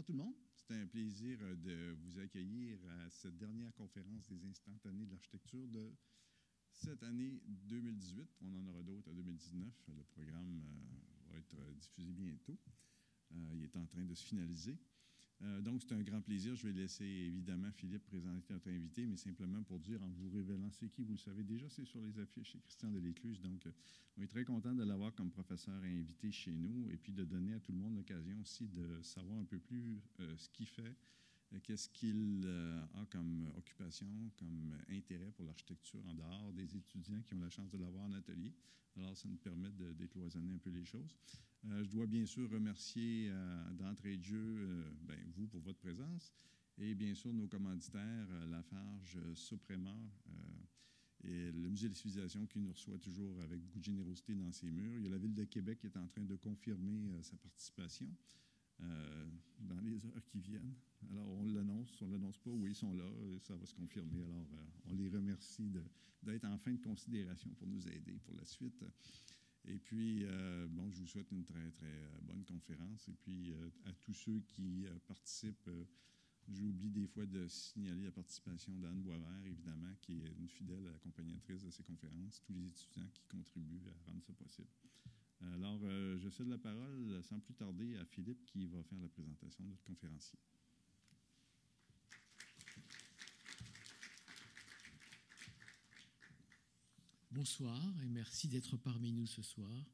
Bonsoir tout le monde. C'est un plaisir de vous accueillir à cette dernière conférence des instantanés de l'architecture de cette année 2018. On en aura d'autres en 2019. Le programme va être diffusé bientôt. Il est en train de se finaliser. Donc, c'est un grand plaisir. Je vais laisser évidemment Philippe présenter notre invité, mais simplement pour dire, en vous révélant c'est qui, vous le savez déjà, c'est sur les affiches, c'est Christian Delécluze. Donc, on est très content de l'avoir comme professeur et invité chez nous et puis de donner à tout le monde l'occasion aussi de savoir un peu plus ce qu'il fait, qu'est-ce qu'il a comme occupation, comme intérêt pour l'architecture en dehors des étudiants qui ont la chance de l'avoir en atelier. Alors, ça nous permet de décloisonner un peu les choses. Je dois bien sûr remercier d'entrée de jeu vous pour votre présence et bien sûr nos commanditaires, Lafarge, Suprema et le Musée des civilisations qui nous reçoit toujours avec beaucoup de générosité dans ses murs. Il y a la Ville de Québec qui est en train de confirmer sa participation dans les heures qui viennent. Alors, on l'annonce pas, oui, ils sont là, ça va se confirmer. Alors, on les remercie d'être en fin de considération pour nous aider pour la suite. Et puis, je vous souhaite une très, très bonne conférence. Et puis, à tous ceux qui participent, j'oublie des fois de signaler la participation d'Anne Boisvert, évidemment, qui est une fidèle accompagnatrice de ces conférences, tous les étudiants qui contribuent à rendre ça possible. Alors, je cède la parole sans plus tarder à Philippe qui va faire la présentation de notre conférencier. Bonsoir et merci d'être parmi nous ce soir.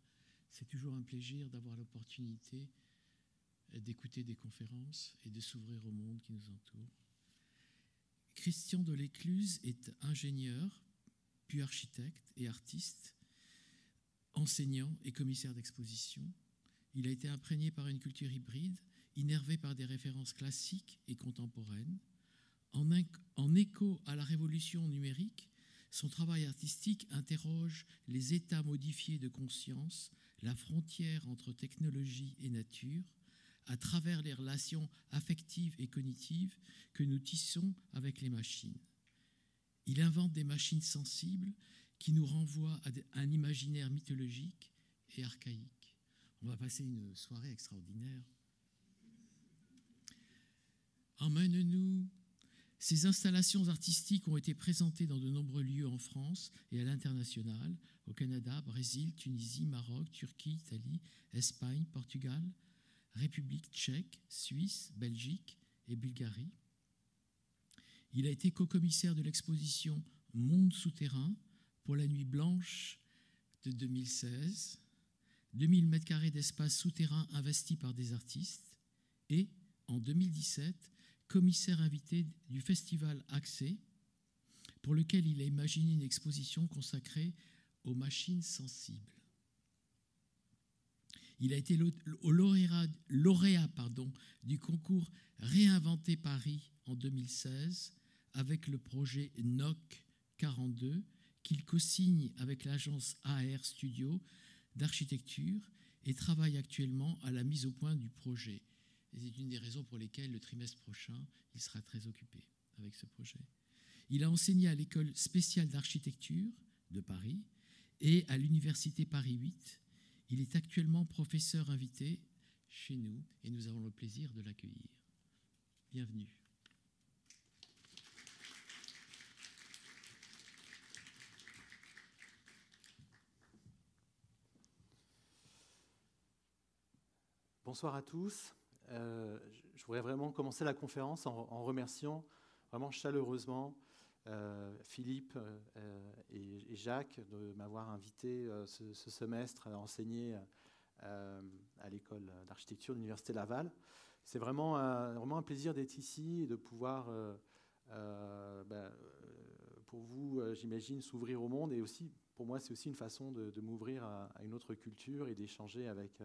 C'est toujours un plaisir d'avoir l'opportunité d'écouter des conférences et de s'ouvrir au monde qui nous entoure. Christian Delécluze est ingénieur, puis architecte et artiste, enseignant et commissaire d'exposition. Il a été imprégné par une culture hybride, innervé par des références classiques et contemporaines. En écho à la révolution numérique, son travail artistique interroge les états modifiés de conscience, la frontière entre technologie et nature, à travers les relations affectives et cognitives que nous tissons avec les machines. Il invente des machines sensibles qui nous renvoient à un imaginaire mythologique et archaïque. On va passer une soirée extraordinaire. Emmène-nous. Ces installations artistiques ont été présentées dans de nombreux lieux en France et à l'international, au Canada, Brésil, Tunisie, Maroc, Turquie, Italie, Espagne, Portugal, République tchèque, Suisse, Belgique et Bulgarie. Il a été co-commissaire de l'exposition Monde souterrain pour la Nuit blanche de 2016, 2000 m² d'espace souterrain investis par des artistes et, en 2017, commissaire invité du festival Accès, pour lequel il a imaginé une exposition consacrée aux machines sensibles. Il a été lauréat du concours Réinventer Paris en 2016 avec le projet NOC 42 qu'il co-signe avec l'agence AR Studio d'architecture et travaille actuellement à la mise au point du projet. Et c'est une des raisons pour lesquelles le trimestre prochain, il sera très occupé avec ce projet. Il a enseigné à l'école spéciale d'architecture de Paris et à l'université Paris 8. Il est actuellement professeur invité chez nous et nous avons le plaisir de l'accueillir. Bienvenue. Bonsoir à tous. Je voudrais vraiment commencer la conférence en remerciant vraiment chaleureusement Philippe et Jacques de m'avoir invité ce semestre à enseigner à l'école d'architecture de l'Université Laval. C'est vraiment un plaisir d'être ici et de pouvoir, pour vous, j'imagine, s'ouvrir au monde. Et aussi, pour moi, c'est aussi une façon de m'ouvrir à une autre culture et d'échanger avec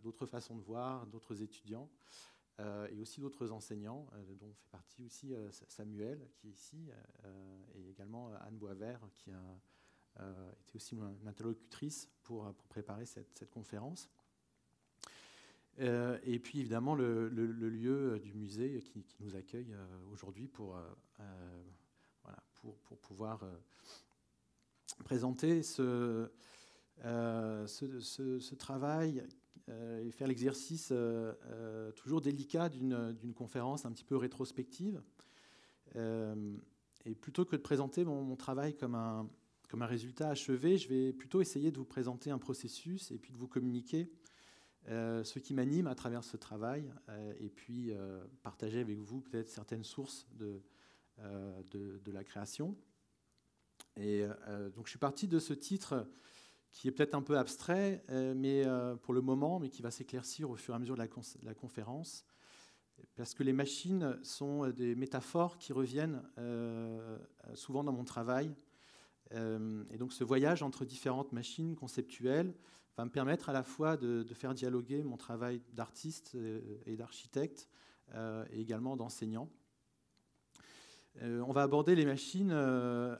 d'autres façons de voir, d'autres étudiants et aussi d'autres enseignants, dont fait partie aussi Samuel, qui est ici, et également Anne Boisvert, qui a été aussi une interlocutrice pour préparer cette conférence. Et puis évidemment le lieu du musée qui nous accueille aujourd'hui pour pouvoir présenter ce travail et faire l'exercice toujours délicat d'une conférence un petit peu rétrospective. Et plutôt que de présenter mon travail comme un résultat achevé, je vais plutôt essayer de vous présenter un processus et puis de vous communiquer ce qui m'anime à travers ce travail, et puis partager avec vous peut-être certaines sources de la création. Et donc je suis parti de ce titre qui est peut-être un peu abstrait, mais pour le moment, mais qui va s'éclaircir au fur et à mesure de la conférence, parce que les machines sont des métaphores qui reviennent souvent dans mon travail. Et donc ce voyage entre différentes machines conceptuelles va me permettre à la fois de faire dialoguer mon travail d'artiste et d'architecte, et également d'enseignant. On va aborder les machines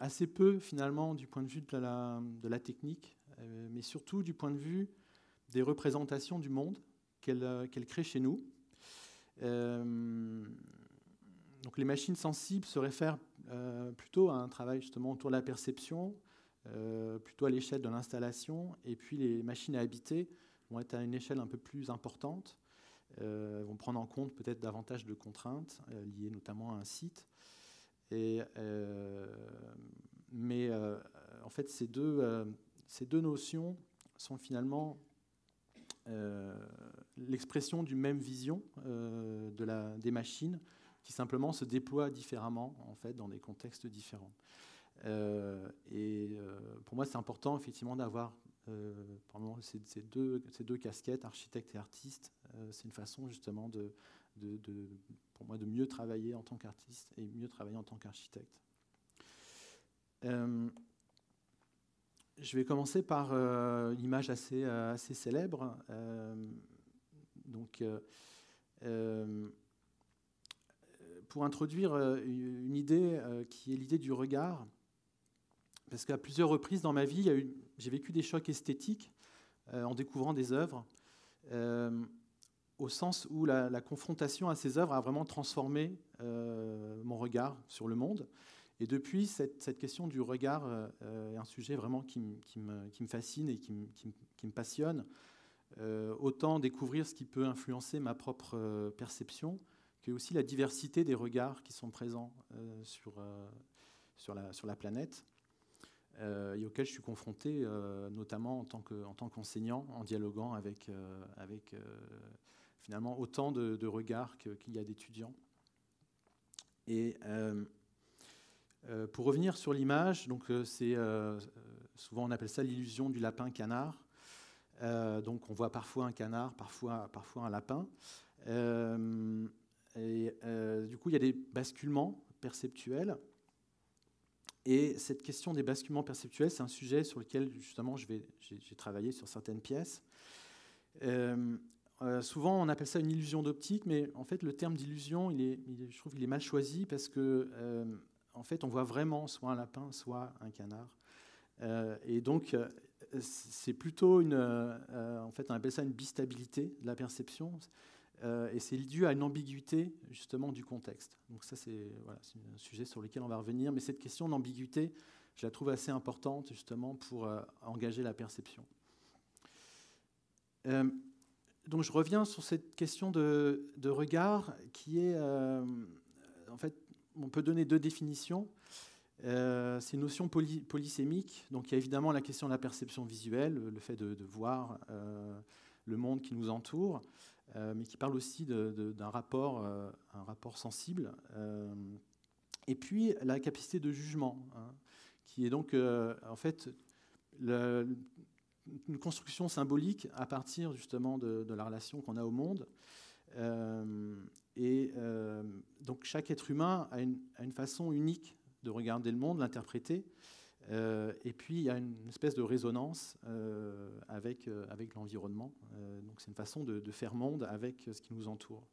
assez peu finalement du point de vue de la technique, mais surtout du point de vue des représentations du monde qu'elles créent chez nous. Donc les machines sensibles se réfèrent plutôt à un travail justement autour de la perception, plutôt à l'échelle de l'installation, et puis les machines à habiter vont être à une échelle un peu plus importante, vont prendre en compte peut-être davantage de contraintes liées notamment à un site. Mais en fait, ces deux notions sont finalement l'expression d'une même vision des machines qui simplement se déploient différemment en fait, dans des contextes différents. Pour moi, c'est important effectivement d'avoir ces deux casquettes, architecte et artiste. C'est une façon justement pour moi de mieux travailler en tant qu'artiste et mieux travailler en tant qu'architecte. Je vais commencer par une image assez célèbre. Pour introduire une idée qui est l'idée du regard, parce qu'à plusieurs reprises dans ma vie, j'ai vécu des chocs esthétiques en découvrant des œuvres, au sens où la confrontation à ces œuvres a vraiment transformé mon regard sur le monde. Et depuis, cette question du regard est un sujet vraiment qui me fascine et qui me passionne. Autant découvrir ce qui peut influencer ma propre perception, que aussi la diversité des regards qui sont présents sur la planète, et auxquels je suis confronté notamment en tant qu'enseignant, en dialoguant avec finalement autant de regards qu'il y a d'étudiants. Et pour revenir sur l'image, donc souvent on appelle ça l'illusion du lapin-canard. Donc on voit parfois un canard, parfois un lapin. Du coup, il y a des basculements perceptuels. Et cette question des basculements perceptuels, c'est un sujet sur lequel justement j'ai travaillé sur certaines pièces. Souvent, on appelle ça une illusion d'optique, mais en fait, le terme d'illusion, je trouve qu'il est mal choisi parce que en fait, on voit vraiment soit un lapin, soit un canard. Et donc, c'est plutôt en fait, on appelle ça une bistabilité de la perception, et c'est dû à une ambiguïté justement du contexte. Donc ça, c'est un sujet sur lequel on va revenir, mais cette question d'ambiguïté, je la trouve assez importante justement pour engager la perception. Donc je reviens sur cette question de regard qui est, en fait, on peut donner deux définitions. C'est une notion polysémique. Donc il y a évidemment la question de la perception visuelle, le fait de voir le monde qui nous entoure, mais qui parle aussi d'un rapport, un rapport sensible. Et puis la capacité de jugement, qui est donc en fait une construction symbolique à partir justement de la relation qu'on a au monde. Donc chaque être humain a une façon unique de regarder le monde, l'interpréter, et puis il y a une espèce de résonance avec l'environnement. Donc c'est une façon de faire monde avec ce qui nous entoure.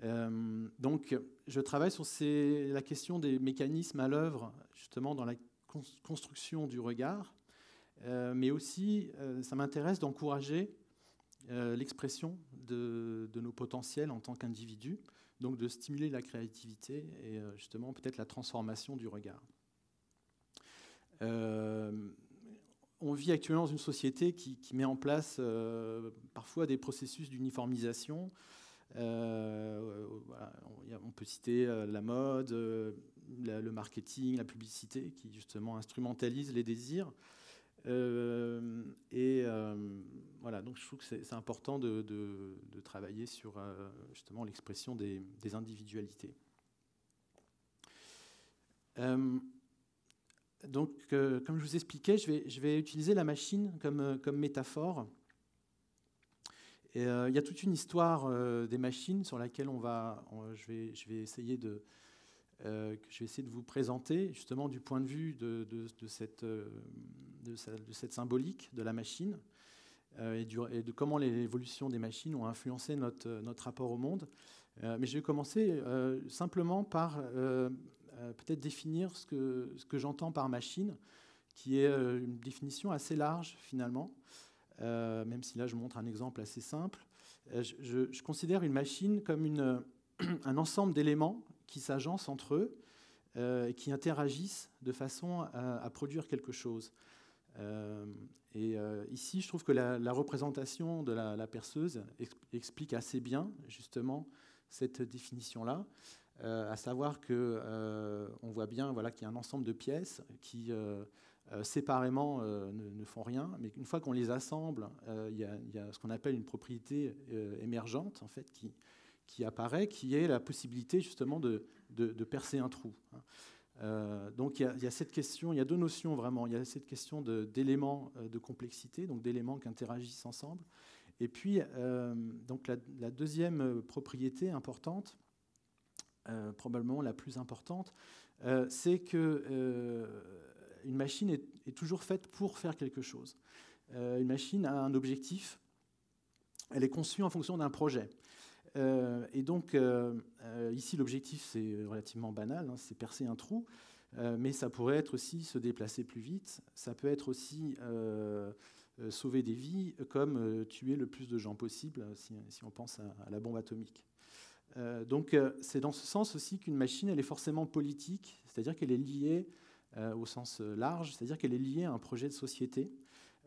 Donc je travaille sur la question des mécanismes à l'œuvre justement dans la construction du regard, mais aussi ça m'intéresse d'encourager l'expression de nos potentiels en tant qu'individus, donc de stimuler la créativité et justement peut-être la transformation du regard. on vit actuellement dans une société qui met en place parfois des processus d'uniformisation. Voilà, on peut citer la mode, le marketing, la publicité, qui justement instrumentalise les désirs. Voilà, donc je trouve que c'est important de travailler sur justement l'expression des individualités. Donc, comme je vous expliquais, je vais utiliser la machine comme métaphore. Et, il y a toute une histoire des machines sur laquelle je vais essayer de vous présenter, justement du point de vue de cette symbolique de la machine et de comment l'évolution des machines ont influencé notre rapport au monde. Mais je vais commencer simplement par peut-être définir ce que j'entends par machine, qui est une définition assez large finalement, même si là je montre un exemple assez simple. Je considère une machine comme un ensemble d'éléments qui s'agencent entre eux et qui interagissent de façon à produire quelque chose. Ici, je trouve que la représentation de la perceuse explique assez bien justement cette définition-là. À savoir qu'on voit bien qu'il y a un ensemble de pièces qui, séparément, ne font rien, mais une fois qu'on les assemble, il y a ce qu'on appelle une propriété émergente, en fait, qui apparaît, qui est la possibilité, justement, de percer un trou. Donc, il y a cette question, il y a deux notions, vraiment. Il y a cette question d'éléments de complexité, donc d'éléments qui interagissent ensemble. Et puis, donc la deuxième propriété importante, probablement la plus importante, c'est que une machine est toujours faite pour faire quelque chose. Une machine a un objectif, elle est conçue en fonction d'un projet. Et donc, ici, l'objectif, c'est relativement banal, hein, c'est percer un trou, mais ça pourrait être aussi se déplacer plus vite, ça peut être aussi sauver des vies, comme tuer le plus de gens possible, si on pense à la bombe atomique. Donc, c'est dans ce sens aussi qu'une machine, elle est forcément politique, c'est-à-dire qu'elle est liée au sens large, c'est-à-dire qu'elle est liée à un projet de société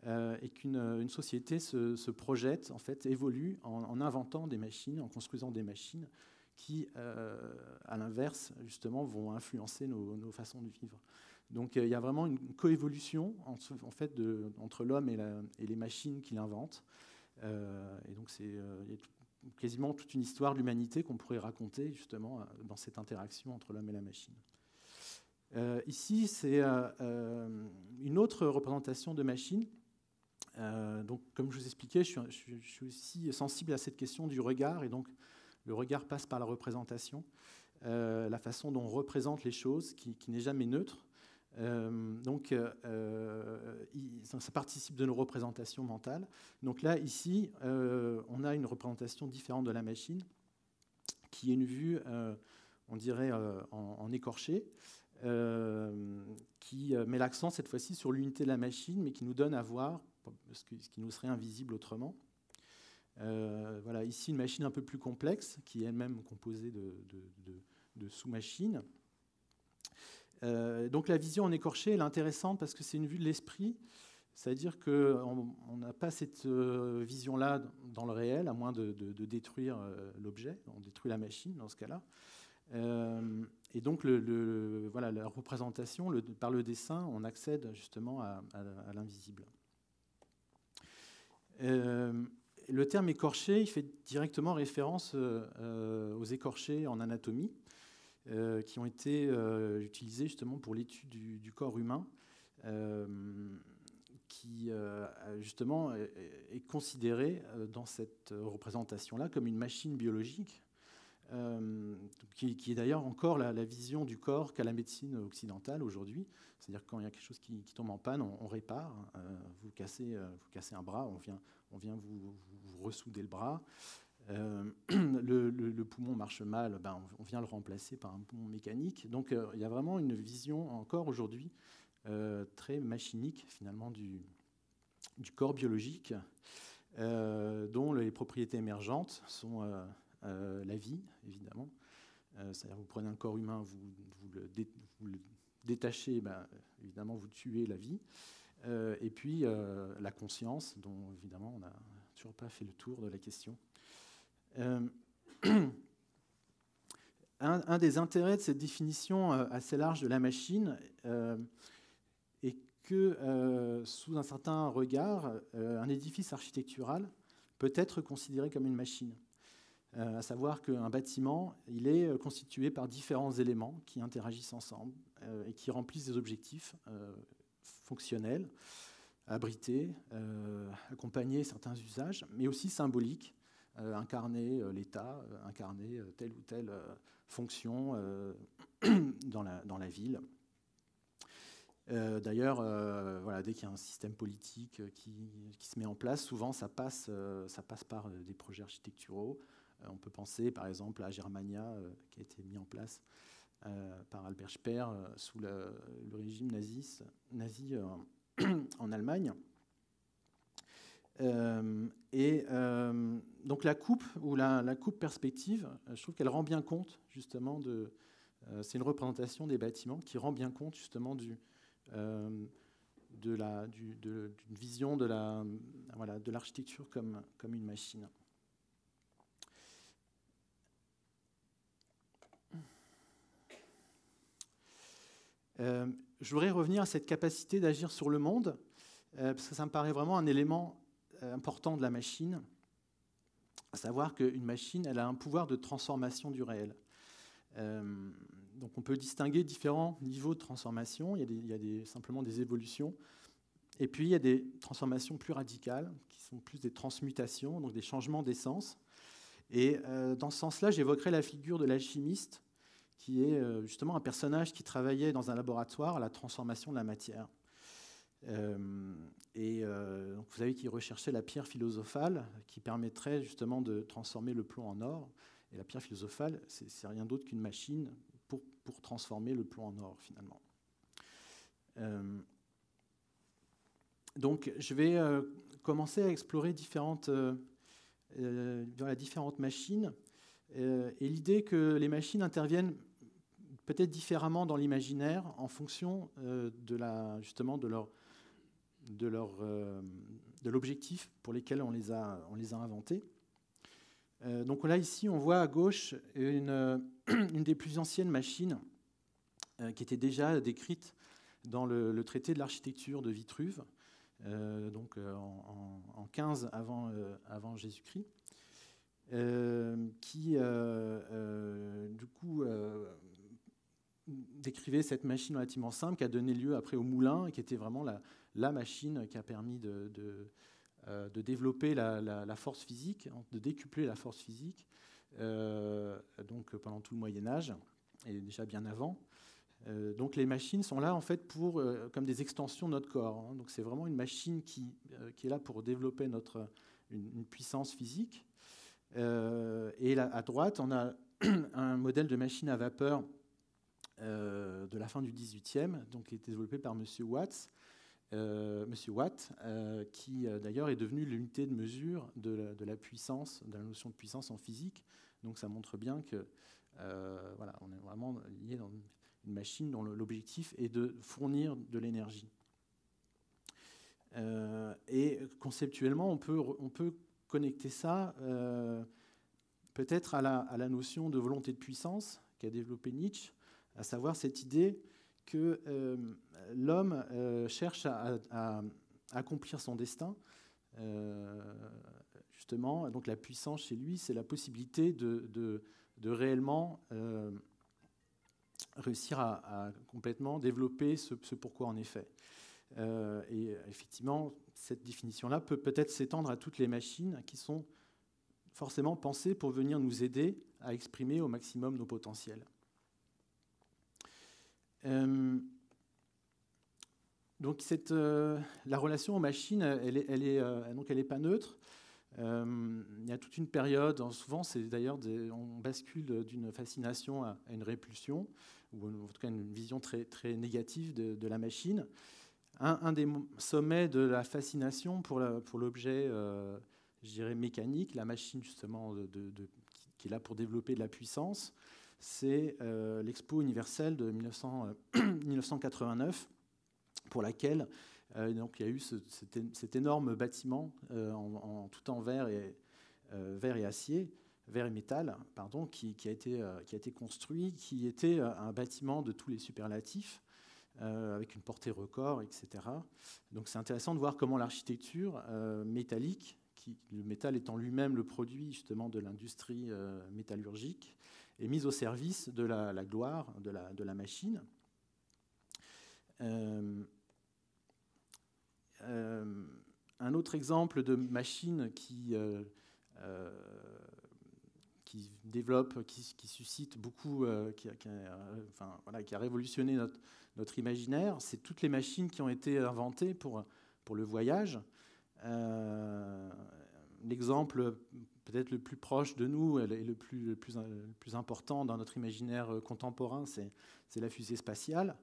et qu'une société se projette, en fait, évolue en inventant des machines, en construisant des machines qui, à l'inverse, justement, vont influencer nos façons de vivre. Donc, il y a vraiment une coévolution en fait, entre l'homme et les machines qu'il invente. Et donc, il y a quasiment toute une histoire de l'humanité qu'on pourrait raconter justement dans cette interaction entre l'homme et la machine. Ici, c'est une autre représentation de machine. Donc, comme je vous expliquais, je suis aussi sensible à cette question du regard, et donc le regard passe par la représentation, la façon dont on représente les choses, qui n'est jamais neutre. Donc, ça participe de nos représentations mentales. Donc là, ici, on a une représentation différente de la machine, qui est une vue, on dirait, en écorché, qui met l'accent cette fois-ci sur l'unité de la machine, mais qui nous donne à voir ce qui nous serait invisible autrement. Voilà, ici, une machine un peu plus complexe, qui est elle-même composée de sous-machines. Donc la vision en écorché, elle est intéressante parce que c'est une vue de l'esprit, c'est-à-dire qu'on n'a pas cette vision-là dans le réel, à moins de détruire l'objet, on détruit la machine dans ce cas-là. Et donc voilà, la représentation, par le dessin, on accède justement à l'invisible. Le terme écorché, il fait directement référence aux écorchés en anatomie, qui ont été utilisés justement pour l'étude du corps humain, qui justement est considéré dans cette représentation-là comme une machine biologique, qui est d'ailleurs encore la vision du corps qu'a la médecine occidentale aujourd'hui. C'est-à-dire que quand il y a quelque chose qui tombe en panne, on répare. Vous cassez un bras, on vient vous ressouder le bras. Le poumon marche mal, on vient le remplacer par un poumon mécanique. Donc il y a vraiment une vision encore aujourd'hui très machinique finalement du corps biologique, dont les propriétés émergentes sont la vie, évidemment. C'est-à-dire vous prenez un corps humain, vous le détachez, évidemment vous tuez la vie. et puis la conscience, dont évidemment on n'a toujours pas fait le tour de la question. Un des intérêts de cette définition assez large de la machine est que, sous un certain regard, un édifice architectural peut être considéré comme une machine. À savoir qu'un bâtiment, il est constitué par différents éléments qui interagissent ensemble et qui remplissent des objectifs fonctionnels, abrités, accompagner certains usages, mais aussi symboliques, incarner l'État, incarner telle ou telle fonction dans la ville. D'ailleurs, voilà, dès qu'il y a un système politique qui se met en place, souvent ça passe par des projets architecturaux. On peut penser par exemple à Germania, qui a été mis en place par Albert Speer sous le régime nazi en Allemagne. Donc la coupe ou la coupe perspective, je trouve qu'elle rend bien compte justement c'est une représentation des bâtiments qui rend bien compte justement d'une vision de l'architecture comme une machine. Je voudrais revenir à cette capacité d'agir sur le monde, parce que ça me paraît vraiment un élément important de la machine, à savoir qu'une machine, elle a un pouvoir de transformation du réel. Donc on peut distinguer différents niveaux de transformation. Il y a simplement des évolutions. Et puis il y a des transformations plus radicales, qui sont plus des transmutations, donc des changements d'essence. Et dans ce sens-là, j'évoquerai la figure de l'alchimiste, qui est justement un personnage qui travaillait dans un laboratoire à la transformation de la matière. Donc vous savez qu'il recherchait la pierre philosophale qui permettrait justement de transformer le plomb en or. Et la pierre philosophale, c'est rien d'autre qu'une machine pour transformer le plomb en or, finalement. Donc je vais commencer à explorer différentes machines et l'idée que les machines interviennent peut-être différemment dans l'imaginaire en fonction justement de l'objectif pour lesquels on les a inventés. Donc là, ici, on voit à gauche une des plus anciennes machines qui était déjà décrite dans le traité de l'architecture de Vitruve, donc en 15 avant Jésus-Christ, qui du coup décrivait cette machine relativement simple qui a donné lieu après au moulin et qui était vraiment la machine qui a permis de développer la force physique, de décupler la force physique donc pendant tout le Moyen-Âge et déjà bien avant. Donc les machines sont là en fait comme des extensions de notre corps. Hein. Donc c'est vraiment une machine qui est là pour développer une puissance physique. Et là, à droite, on a un modèle de machine à vapeur de la fin du XVIIIe, donc qui a été développé par Monsieur Watt, qui d'ailleurs est devenu l'unité de mesure de la puissance, de la notion de puissance en physique. Donc ça montre bien que voilà, on est vraiment lié dans une machine dont l'objectif est de fournir de l'énergie. Et conceptuellement, on peut connecter ça peut-être à la notion de volonté de puissance qu'a développé Nietzsche, à savoir cette idée que l'homme cherche à accomplir son destin. Justement, donc la puissance chez lui, c'est la possibilité de réellement réussir à complètement développer ce pourquoi on est fait. Et effectivement, cette définition-là peut peut-être s'étendre à toutes les machines qui sont forcément pensées pour venir nous aider à exprimer au maximum nos potentiels. Donc la relation aux machines, elle est pas neutre. Il y a toute une période, souvent c'est d'ailleurs on bascule d'une fascination à une répulsion, ou en tout cas une vision très, très négative de la machine. Un des sommets de la fascination pour l'objet, je dirais mécanique, la machine justement qui est là pour développer de la puissance, c'est l'Expo universelle de 1989, pour laquelle Donc il y a eu cet énorme bâtiment tout en verre et acier, verre et métal, pardon, qui a été construit, qui était un bâtiment de tous les superlatifs, avec une portée record, etc. Donc c'est intéressant de voir comment l'architecture métallique, le métal étant lui-même le produit justement de l'industrie métallurgique, est mise au service de la gloire de la machine. Un autre exemple de machine qui développe, qui suscite beaucoup, qui a révolutionné notre imaginaire, c'est toutes les machines qui ont été inventées pour le voyage. L'exemple peut-être le plus proche de nous et le plus important dans notre imaginaire contemporain, c'est la fusée spatiale,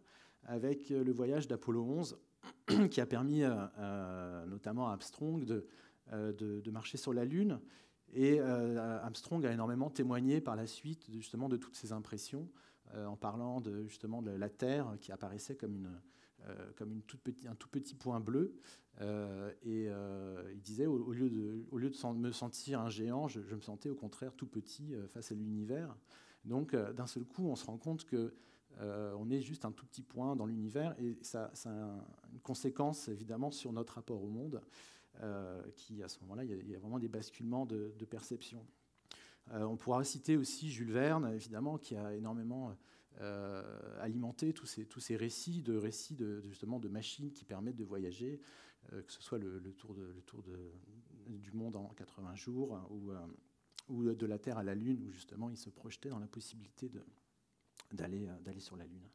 avec le voyage d'Apollo 11, qui a permis notamment à Armstrong de marcher sur la Lune. Et Armstrong a énormément témoigné par la suite justement de toutes ces impressions, en parlant justement de la Terre qui apparaissait comme un tout petit point bleu. Il disait, au lieu de me sentir un géant, je me sentais au contraire tout petit face à l'univers. Donc d'un seul coup, on se rend compte que on est juste un tout petit point dans l'univers, et ça a une conséquence évidemment sur notre rapport au monde, qui à ce moment-là, il y a vraiment des basculements de perception. On pourra citer aussi Jules Verne, évidemment, qui a énormément alimenté tous ces récits justement de machines qui permettent de voyager, que ce soit le tour du monde en 80 jours, ou de la Terre à la Lune, où justement il se projetait dans la possibilité d'aller sur la Lune.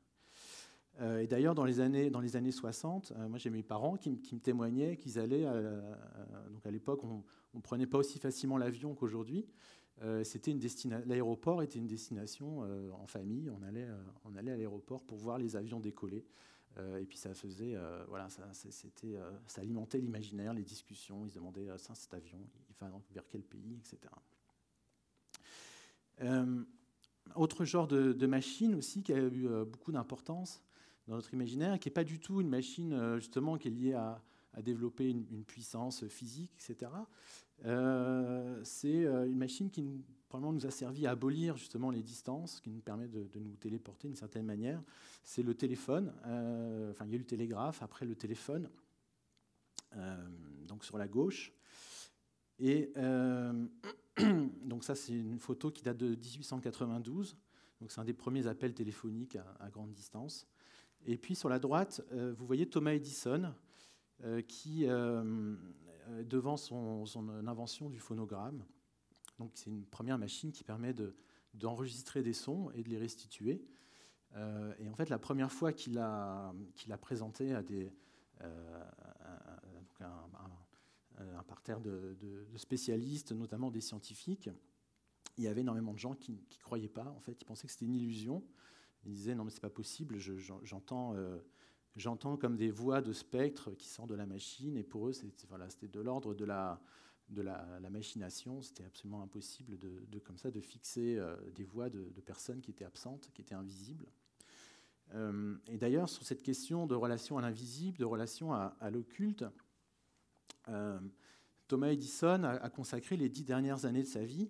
Et d'ailleurs, dans les années 60, moi j'ai mes parents qui me témoignaient qu'ils allaient, donc à l'époque on ne prenait pas aussi facilement l'avion qu'aujourd'hui. L'aéroport était une destination en famille. On allait à l'aéroport pour voir les avions décoller. Et puis ça faisait, ça alimentait l'imaginaire, les discussions. Ils se demandaient, cet avion, il va vers quel pays, etc. Autre genre de machine aussi qui a eu beaucoup d'importance dans notre imaginaire, qui n'est pas du tout une machine justement qui est liée à développer une puissance physique, etc. C'est une machine qui probablement nous a servi à abolir justement les distances, qui nous permet de nous téléporter d'une certaine manière. C'est le téléphone. Il y a eu le télégraphe, après le téléphone, donc sur la gauche. Et donc ça, c'est une photo qui date de 1892. Donc c'est un des premiers appels téléphoniques à grande distance. Et puis sur la droite, vous voyez Thomas Edison, qui, devant son invention du phonogramme, donc c'est une première machine qui permet d'enregistrer des sons et de les restituer. Et en fait, la première fois qu'il a présenté à un parterre de spécialistes, notamment des scientifiques, il y avait énormément de gens qui ne croyaient pas. En fait, ils pensaient que c'était une illusion. Ils disaient non, mais c'est pas possible. J'entends comme des voix de spectres qui sortent de la machine, et pour eux, c'était de l'ordre de la machination. C'était absolument impossible comme ça de fixer des voix de personnes qui étaient absentes, qui étaient invisibles. Et d'ailleurs, sur cette question de relation à l'invisible, de relation à l'occulte, Thomas Edison a consacré les 10 dernières années de sa vie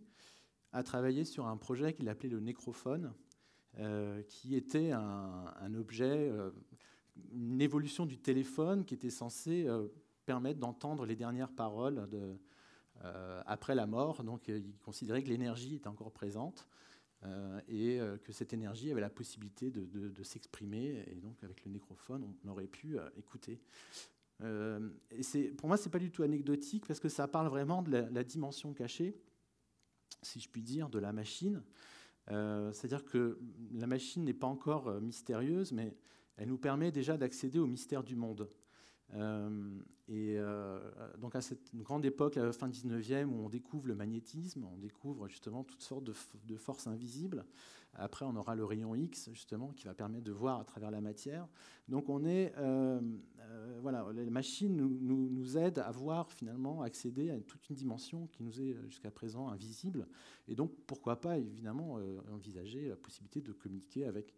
à travailler sur un projet qu'il appelait le nécrophone, qui était un objet, une évolution du téléphone qui était censé permettre d'entendre les dernières paroles après la mort. Donc il considérait que l'énergie était encore présente et que cette énergie avait la possibilité de s'exprimer. Et donc avec le nécrophone, on aurait pu écouter. Et pour moi, ce n'est pas du tout anecdotique, parce que ça parle vraiment de la dimension cachée, si je puis dire, de la machine. C'est-à-dire que la machine n'est pas encore mystérieuse, mais elle nous permet déjà d'accéder au mystère du monde. Donc à cette grande époque, à la fin 19e, où on découvre le magnétisme, on découvre justement toutes sortes de forces invisibles. Après, on aura le rayon X, justement, qui va permettre de voir à travers la matière. Donc la machine nous aide à voir, finalement, accéder à toute une dimension qui nous est jusqu'à présent invisible. Et donc, pourquoi pas, évidemment, envisager la possibilité de communiquer avec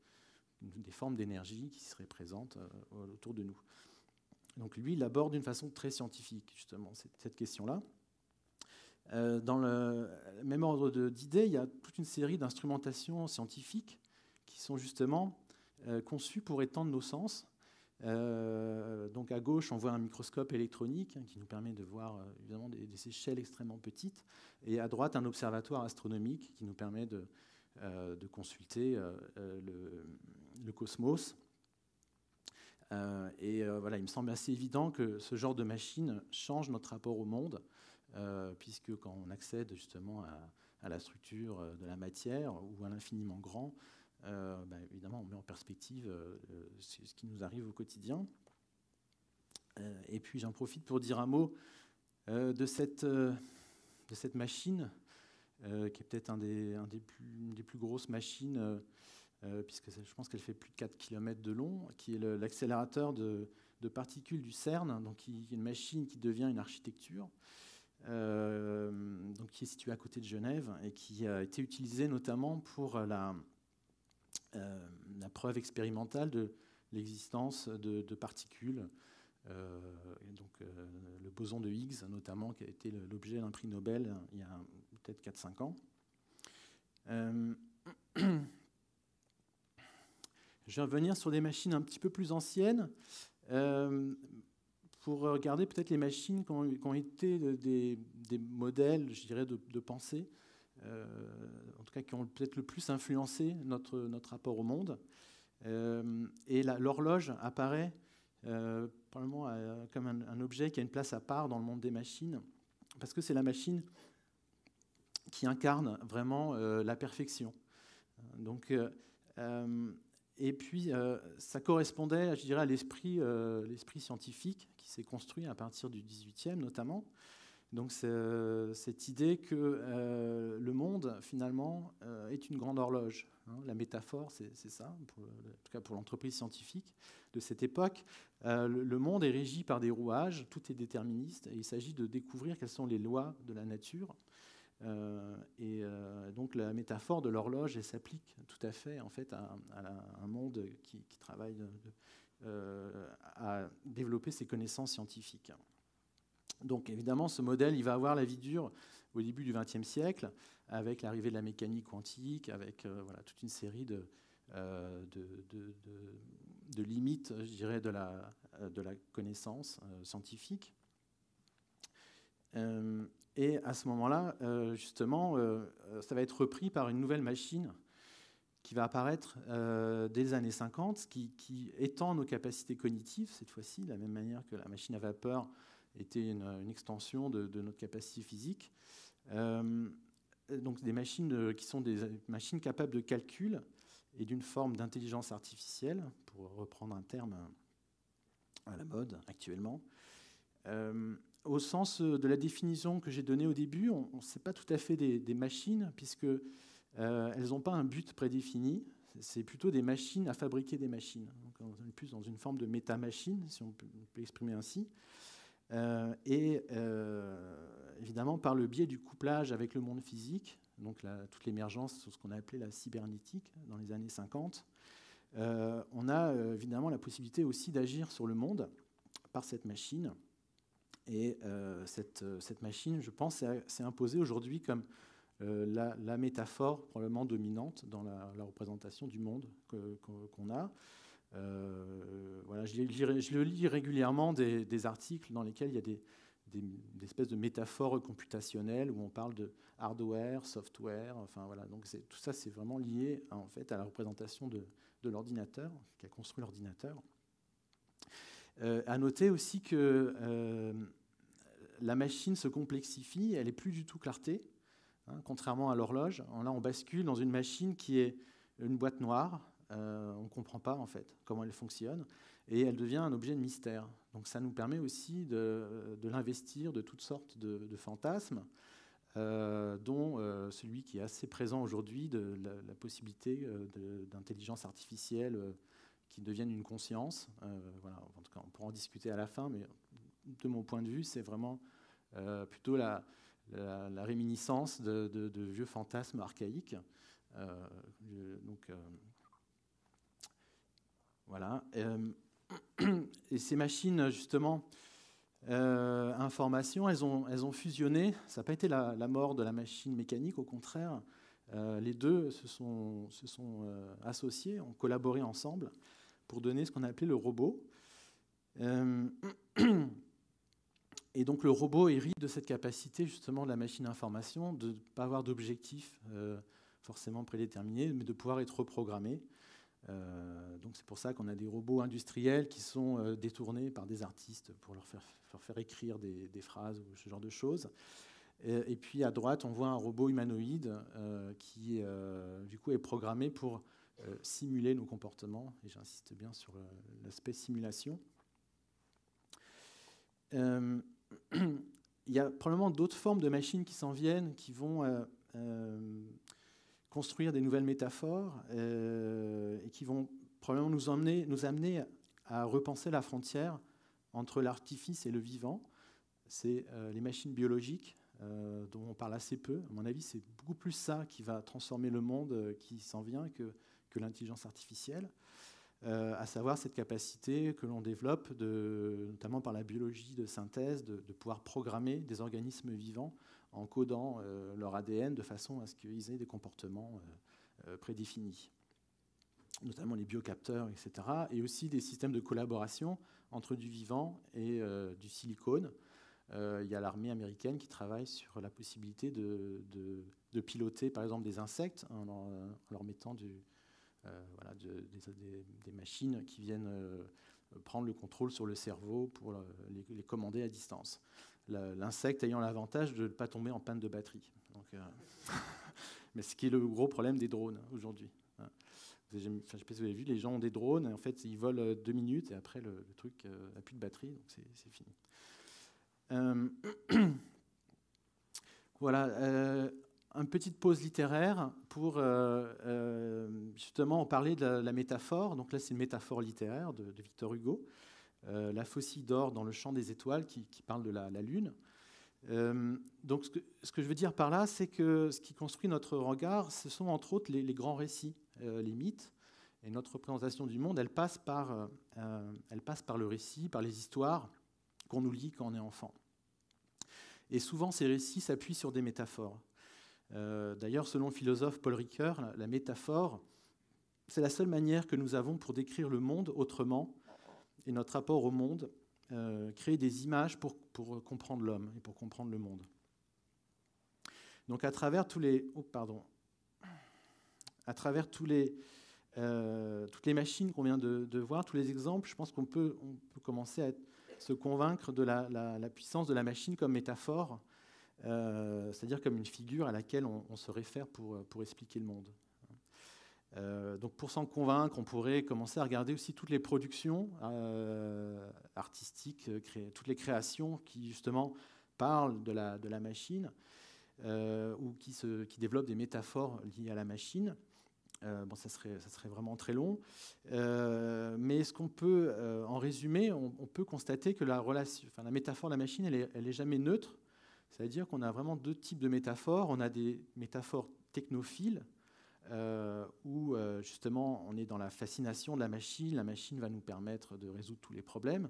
des formes d'énergie qui seraient présentes autour de nous. Donc lui, il aborde d'une façon très scientifique, justement, cette question-là. Dans le même ordre d'idées, il y a toute une série d'instrumentations scientifiques qui sont justement conçues pour étendre nos sens. Donc à gauche, on voit un microscope électronique qui nous permet de voir évidemment des échelles extrêmement petites, et à droite, un observatoire astronomique qui nous permet de consulter le cosmos. Voilà, il me semble assez évident que ce genre de machine change notre rapport au monde, puisque quand on accède justement à la structure de la matière ou à l'infiniment grand, évidemment, on met en perspective ce qui nous arrive au quotidien. Et puis, j'en profite pour dire un mot de cette machine, qui est peut-être une des plus grosses machines, puisque je pense qu'elle fait plus de 4 km de long, qui est l'accélérateur de particules du CERN, donc qui est une machine qui devient une architecture, donc qui est située à côté de Genève et qui a été utilisée notamment pour la preuve expérimentale de l'existence de particules, le boson de Higgs notamment, qui a été l'objet d'un prix Nobel il y a peut-être 4-5 ans. Je vais revenir sur des machines un petit peu plus anciennes, pour regarder peut-être les machines qui ont été des modèles, je dirais, de pensée, en tout cas qui ont peut-être le plus influencé notre rapport au monde. Et l'horloge apparaît probablement comme un objet qui a une place à part dans le monde des machines, parce que c'est la machine qui incarne vraiment la perfection. Donc, et puis, ça correspondait, je dirais, à l'esprit scientifique qui s'est construit à partir du XVIIIe notamment. Donc, cette idée que le monde, finalement, est une grande horloge. La métaphore, c'est ça, en tout cas pour l'entreprise scientifique de cette époque. Le monde est régi par des rouages, tout est déterministe, et il s'agit de découvrir quelles sont les lois de la nature. Donc la métaphore de l'horloge, elle s'applique tout à fait en fait à un monde qui travaille à développer ses connaissances scientifiques. Donc évidemment, ce modèle, il va avoir la vie dure au début du XXe siècle, avec l'arrivée de la mécanique quantique, avec voilà, toute une série de limites, je dirais, de la connaissance scientifique. Et à ce moment-là, justement, ça va être repris par une nouvelle machine qui va apparaître dès les années 50, qui étend nos capacités cognitives, cette fois-ci, de la même manière que la machine à vapeur était une extension de notre capacité physique. Donc des machines qui sont des machines capables de calcul et d'une forme d'intelligence artificielle, pour reprendre un terme à la mode actuellement. Au sens de la définition que j'ai donnée au début, on ne sait pas tout à fait des machines, puisque elles n'ont pas un but prédéfini. C'est plutôt des machines à fabriquer des machines. Donc on est plus dans une forme de méta-machine, si on peut l'exprimer ainsi. Évidemment, par le biais du couplage avec le monde physique, donc toute l'émergence sur ce qu'on a appelé la cybernétique dans les années 50, on a évidemment la possibilité aussi d'agir sur le monde par cette machine. Et cette machine, je pense, s'est imposée aujourd'hui comme la métaphore probablement dominante dans la représentation du monde qu'on a. Voilà, je lis régulièrement des articles dans lesquels il y a des espèces de métaphores computationnelles où on parle de hardware, software. Enfin voilà, donc tout ça, c'est vraiment lié en fait à la représentation de l'ordinateur qui a construit l'ordinateur. À noter aussi que la machine se complexifie, elle n'est plus du tout clarté, hein, contrairement à l'horloge. Là, on bascule dans une machine qui est une boîte noire. On ne comprend pas en fait comment elle fonctionne, et elle devient un objet de mystère. Donc ça nous permet aussi de l'investir de toutes sortes de fantasmes, dont celui qui est assez présent aujourd'hui, de la possibilité d'intelligence artificielle qui devienne une conscience. Voilà, en tout cas, on pourra en discuter à la fin, mais de mon point de vue, c'est vraiment plutôt la réminiscence de vieux fantasmes archaïques. Voilà. et ces machines, justement, information, elles ont fusionné. Ça n'a pas été la mort de la machine mécanique, au contraire. Les deux se sont associés, ont collaboré ensemble pour donner ce qu'on a appelé le robot. Et donc le robot hérite de cette capacité justement de la machine information de ne pas avoir d'objectif forcément prédéterminé, mais de pouvoir être reprogrammé. Donc c'est pour ça qu'on a des robots industriels qui sont détournés par des artistes pour leur faire écrire des phrases ou ce genre de choses. Et puis à droite, on voit un robot humanoïde qui du coup est programmé pour simuler nos comportements. Et j'insiste bien sur l'aspect simulation. Il y a probablement d'autres formes de machines qui s'en viennent, qui vont construire des nouvelles métaphores et qui vont probablement nous amener à repenser la frontière entre l'artifice et le vivant. C'est les machines biologiques dont on parle assez peu. À mon avis, c'est beaucoup plus ça qui va transformer le monde qui s'en vient que l'intelligence artificielle. À savoir cette capacité que l'on développe, notamment par la biologie de synthèse, de pouvoir programmer des organismes vivants en codant leur ADN de façon à ce qu'ils aient des comportements prédéfinis, notamment les biocapteurs, etc. Et aussi des systèmes de collaboration entre du vivant et du silicone. Il y a l'armée américaine qui travaille sur la possibilité de piloter, par exemple, des insectes en leur mettant des machines qui viennent prendre le contrôle sur le cerveau pour les commander à distance. L'insecte ayant l'avantage de ne pas tomber en panne de batterie. Donc, mais ce qui est le gros problème des drones aujourd'hui. Je ne sais pas si vous avez vu, les gens ont des drones, et en fait, ils volent 2 minutes, et après, le truc n'a plus de batterie, donc c'est fini. Voilà. Une petite pause littéraire pour justement en parler de la métaphore. Donc là, c'est une métaphore littéraire de Victor Hugo, La faucille d'or dans le champ des étoiles, qui parle de la Lune. Donc ce que je veux dire par là, c'est que ce qui construit notre regard, ce sont entre autres les grands récits, les mythes. Et notre représentation du monde, elle passe par le récit, par les histoires qu'on nous lit quand on est enfant. Et souvent, ces récits s'appuient sur des métaphores. D'ailleurs, selon le philosophe Paul Ricoeur, la métaphore, c'est la seule manière que nous avons pour décrire le monde autrement et notre rapport au monde, créer des images pour comprendre l'homme et pour comprendre le monde. Donc, à travers toutes les machines qu'on vient de voir, tous les exemples, je pense qu'on peut commencer à se convaincre de la puissance de la machine comme métaphore. C'est-à-dire comme une figure à laquelle on se réfère pour expliquer le monde. Donc pour s'en convaincre, on pourrait commencer à regarder aussi toutes les productions artistiques, toutes les créations qui justement parlent de la machine ou qui développent des métaphores liées à la machine. Ça serait vraiment très long. Mais ce qu'on peut, en résumé, on peut constater que la métaphore de la machine, elle est jamais neutre. C'est-à-dire qu'on a vraiment 2 types de métaphores. On a des métaphores technophiles, où justement on est dans la fascination de la machine va nous permettre de résoudre tous les problèmes.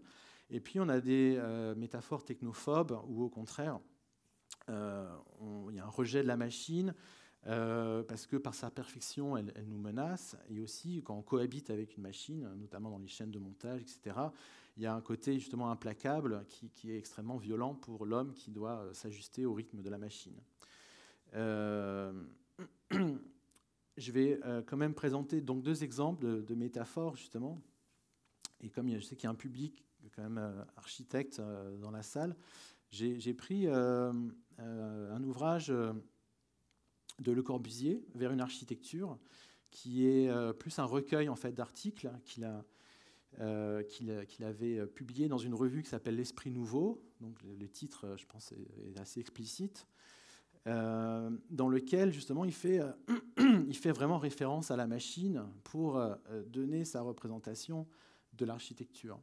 Et puis on a des métaphores technophobes, où au contraire, il y a un rejet de la machine, parce que par sa perfection, elle nous menace. Et aussi, quand on cohabite avec une machine, notamment dans les chaînes de montage, etc., il y a un côté justement implacable qui est extrêmement violent pour l'homme qui doit s'ajuster au rythme de la machine. Je vais quand même présenter donc 2 exemples de métaphores, justement. Et comme je sais qu'il y a un public quand même architecte dans la salle, j'ai pris un ouvrage de Le Corbusier, Vers une architecture, qui est plus un recueil en fait, d'articles qu'il avait publié dans une revue qui s'appelle L'Esprit Nouveau. Donc, le titre, je pense, est assez explicite. Dans lequel, justement, il fait vraiment référence à la machine pour donner sa représentation de l'architecture.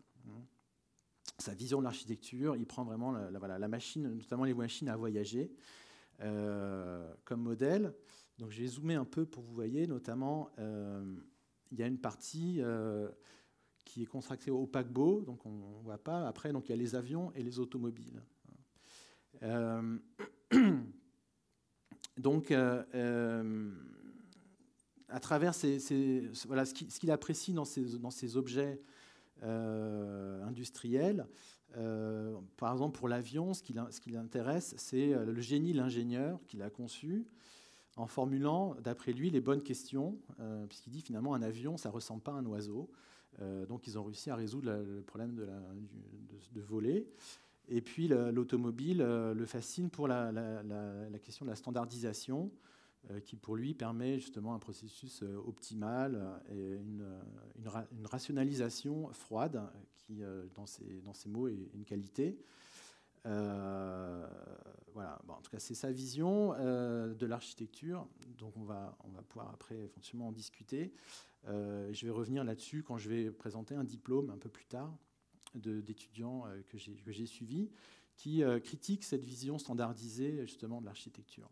Sa vision de l'architecture, il prend vraiment la machine, notamment les machines à voyager, comme modèle. Donc, j'ai zoomé un peu pour que vous voyez, notamment, il y a une partie qui est consacré au paquebot, donc on ne voit pas. Après, donc, il y a les avions et les automobiles. Donc, à travers voilà, ce qu'il apprécie dans ces objets industriels, par exemple pour l'avion, ce qui l'intéresse, c'est le génie de l'ingénieur qui l'a conçu, en formulant, d'après lui, les bonnes questions, puisqu'il dit finalement un avion, ça ne ressemble pas à un oiseau. Donc ils ont réussi à résoudre le problème de voler. Et puis l'automobile le fascine pour la question de la standardisation, qui pour lui permet justement un processus optimal et une rationalisation froide qui, dans ces mots, est une qualité. Voilà. Bon, en tout cas, c'est sa vision de l'architecture. Donc on va pouvoir après éventuellement en discuter. Je vais revenir là-dessus quand je vais présenter un diplôme un peu plus tard d'étudiants que j'ai suivis qui critiquent cette vision standardisée justement de l'architecture.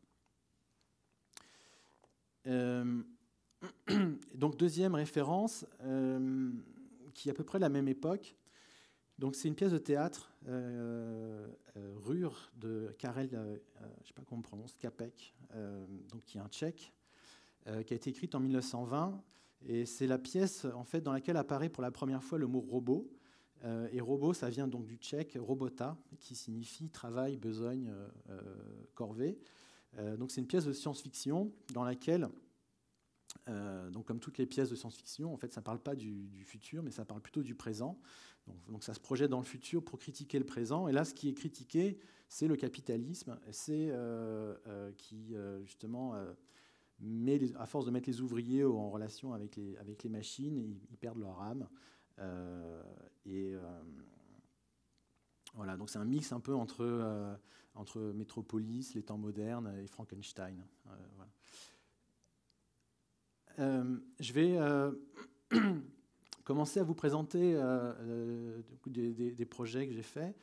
Donc deuxième référence, qui est à peu près la même époque. Donc c'est une pièce de théâtre, Rur de Karel, je ne sais pas comment on prononce, Čapek, donc qui est un Tchèque, qui a été écrite en 1920. Et c'est la pièce en fait, dans laquelle apparaît pour la première fois le mot robot. Et robot, ça vient donc du tchèque robota, qui signifie travail, besogne, corvée. Donc c'est une pièce de science-fiction dans laquelle, donc comme toutes les pièces de science-fiction, en fait, ça ne parle pas du futur, mais ça parle plutôt du présent. Donc ça se projette dans le futur pour critiquer le présent. Et là, ce qui est critiqué, c'est le capitalisme. C'est qui, justement, à force de mettre les ouvriers en relation avec les machines, ils perdent leur âme. Voilà, donc c'est un mix un peu entre Métropolis, les temps modernes et Frankenstein. Voilà. Je vais commencer à vous présenter des projets que j'ai faits,